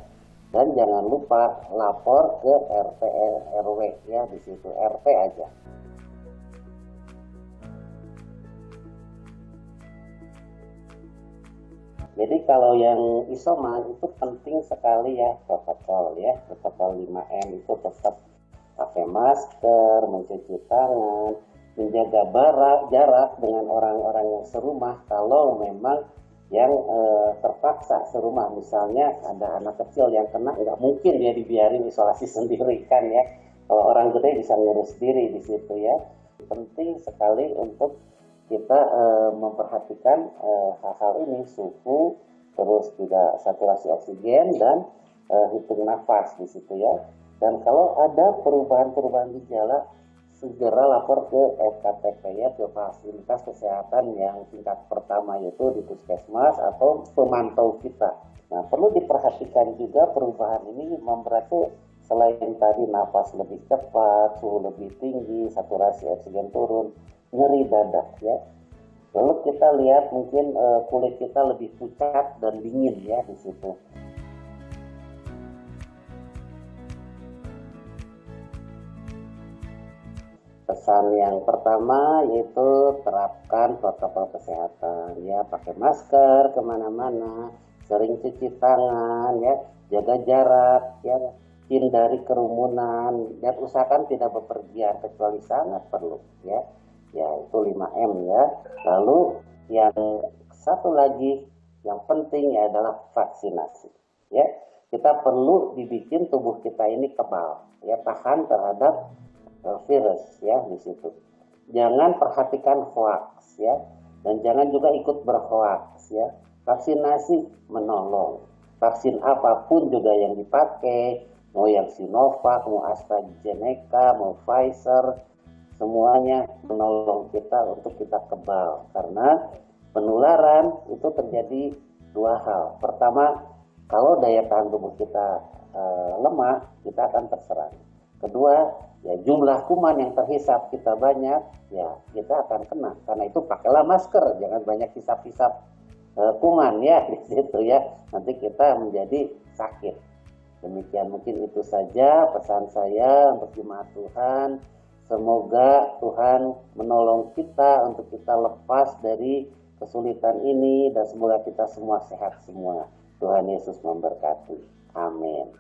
dan jangan lupa lapor ke RT RW ya, di situ RT aja. Jadi kalau yang isoman itu penting sekali ya protokol 5M itu tetap pakai masker, mencuci tangan, menjaga jarak dengan orang-orang yang serumah. Kalau memang yang terpaksa serumah, misalnya ada anak kecil yang kena, nggak mungkin dia dibiarin isolasi sendiri kan ya. Kalau orang gede bisa ngurus diri di situ ya. Penting sekali untuk kita memperhatikan hal-hal ini, suhu, terus juga saturasi oksigen dan hitung nafas di situ ya. Dan kalau ada perubahan-perubahan gejala, segera lapor ke FKTP ya, ke fasilitas kesehatan yang tingkat pertama, yaitu di puskesmas atau pemantau kita. Nah, perlu diperhatikan juga perubahan ini berarti selain tadi nafas lebih cepat, suhu lebih tinggi, saturasi oksigen turun, nyeri dada ya. Lalu kita lihat mungkin kulit kita lebih pucat dan dingin ya di situ. Pesan yang pertama yaitu terapkan protokol kesehatan ya, pakai masker kemana-mana, sering cuci tangan ya, jaga jarak ya, hindari kerumunan dan usahakan tidak bepergian kecuali sangat perlu ya. Ya itu 5M ya. Lalu yang satu lagi yang penting adalah vaksinasi ya. Kita perlu dibikin tubuh kita ini kebal ya, tahan terhadap virus ya di situ. Jangan perhatikan hoax ya, dan jangan juga ikut berhoax ya. Vaksinasi menolong. Vaksin apapun juga yang dipakai, mau yang Sinovac, mau AstraZeneca, mau Pfizer, semuanya menolong kita untuk kita kebal. Karena penularan itu terjadi dua hal. Pertama, kalau daya tahan tubuh kita lemah, kita akan terserang. Kedua, ya jumlah kuman yang terhisap kita banyak, ya kita akan kena. Karena itu pakailah masker, jangan banyak hisap-hisap kuman ya di situ ya. Nanti kita menjadi sakit. Demikian mungkin itu saja pesan saya untuk jemaat Tuhan. Semoga Tuhan menolong kita untuk kita lepas dari kesulitan ini dan semoga kita semua sehat semua. Tuhan Yesus memberkati. Amin.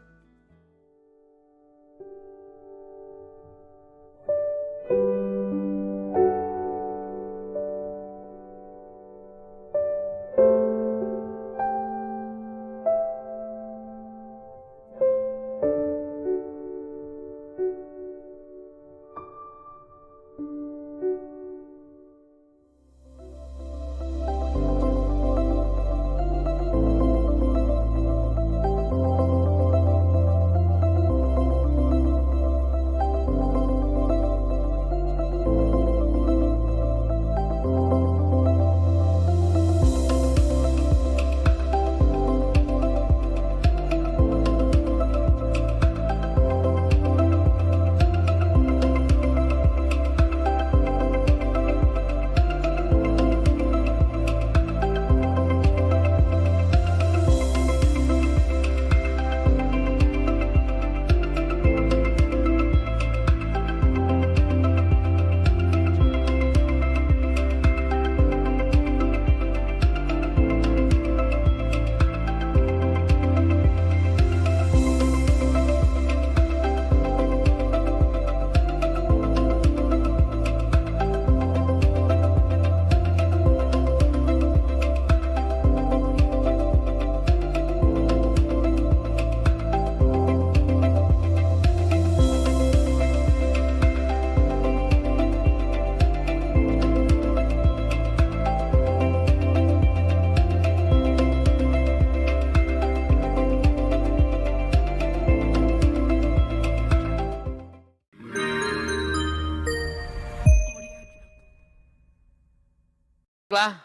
Baiklah,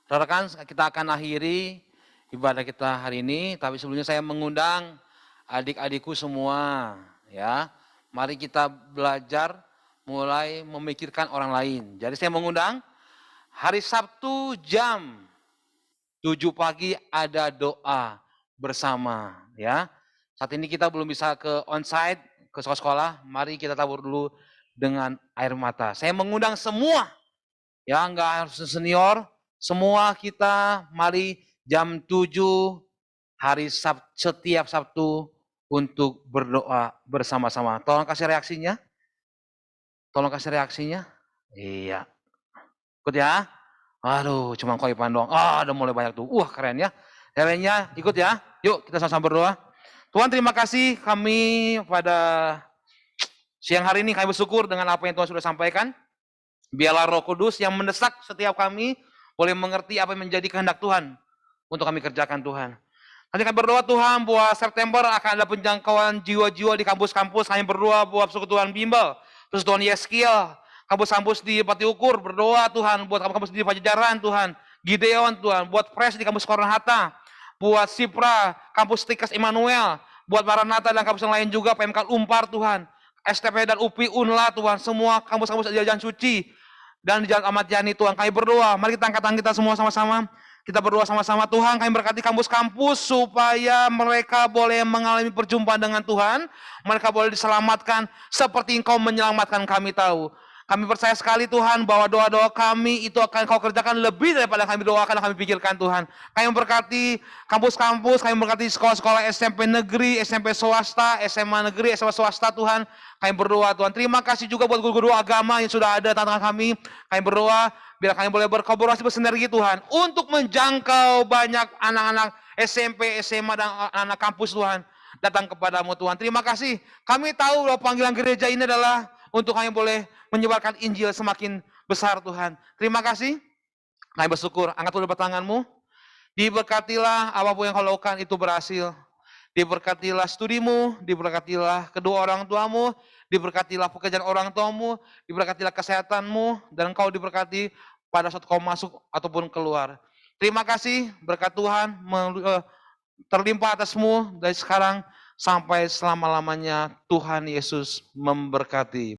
rekan, kita akan akhiri ibadah kita hari ini, tapi sebelumnya saya mengundang adik-adikku semua, ya. Mari kita belajar mulai memikirkan orang lain. Jadi saya mengundang hari Sabtu jam 7 pagi ada doa bersama, ya. Saat ini kita belum bisa ke onsite, ke sekolah-sekolah, mari kita tabur dulu dengan air mata. Saya mengundang semua, ya, nggak harus senior, semua kita mari jam 7 hari setiap Sabtu untuk berdoa bersama-sama. Tolong kasih reaksinya. Tolong kasih reaksinya. Iya. Ikut ya. Aduh, cuma Koipan doang. Udah mulai banyak tuh. Keren ya. Yang lainnya ikut ya. Yuk kita sama-sama berdoa. Tuhan, terima kasih kami pada siang hari ini kami bersyukur dengan apa yang Tuhan sudah sampaikan. Biarlah Roh Kudus yang mendesak setiap kami boleh mengerti apa yang menjadi kehendak Tuhan untuk kami kerjakan Tuhan. Nanti kami berdoa Tuhan bahwa September akan ada penjangkauan jiwa-jiwa di kampus-kampus. Kami berdoa buat Persekutuan Bimbel, Persekutuan Yeskiel, kampus-kampus di Pati Ukur. Berdoa Tuhan buat kampus di Pajajaran Tuhan, Gideon Tuhan, buat Pres di kampus Koronhata, buat Sipra, kampus Tikas Immanuel, buat Maranatha dan kampus yang lain juga, PMK Umpar Tuhan, STP dan UPI Unla Tuhan, semua kampus-kampus di Jalan Suci dan di Jalan Ahmad Yani Tuhan. Kami berdoa, mari kita angkat tangan kita semua sama-sama. Kita berdoa sama-sama, Tuhan kami berkati kampus-kampus supaya mereka boleh mengalami perjumpaan dengan Tuhan. Mereka boleh diselamatkan seperti Engkau menyelamatkan kami tahu. Kami percaya sekali Tuhan bahwa doa-doa kami itu akan Kau kerjakan lebih daripada kami doakan dan kami pikirkan Tuhan. Kami berkati kampus-kampus, kami berkati sekolah-sekolah SMP negeri, SMP swasta, SMA negeri, SMA swasta Tuhan. Kami berdoa Tuhan. Terima kasih juga buat guru-guru agama yang sudah ada tengah kami. Kami berdoa biar kami boleh berkolaborasi bersinergi Tuhan untuk menjangkau banyak anak-anak SMP, SMA dan anak kampus Tuhan datang kepadamu Tuhan. Terima kasih. Kami tahu bahwa panggilan gereja ini adalah untuk kami boleh menyebarkan Injil semakin besar Tuhan. Terima kasih. Kami bersyukur. Angkat dulu tanganmu. Diberkatilah apapun yang kau lakukan itu berhasil. Diberkatilah studimu, diberkatilah kedua orang tuamu, diberkatilah pekerjaan orang tuamu, diberkatilah kesehatanmu, dan engkau diberkati pada saat kau masuk ataupun keluar. Terima kasih, berkat Tuhan terlimpah atasmu dari sekarang sampai selama-lamanya. Tuhan Yesus memberkati.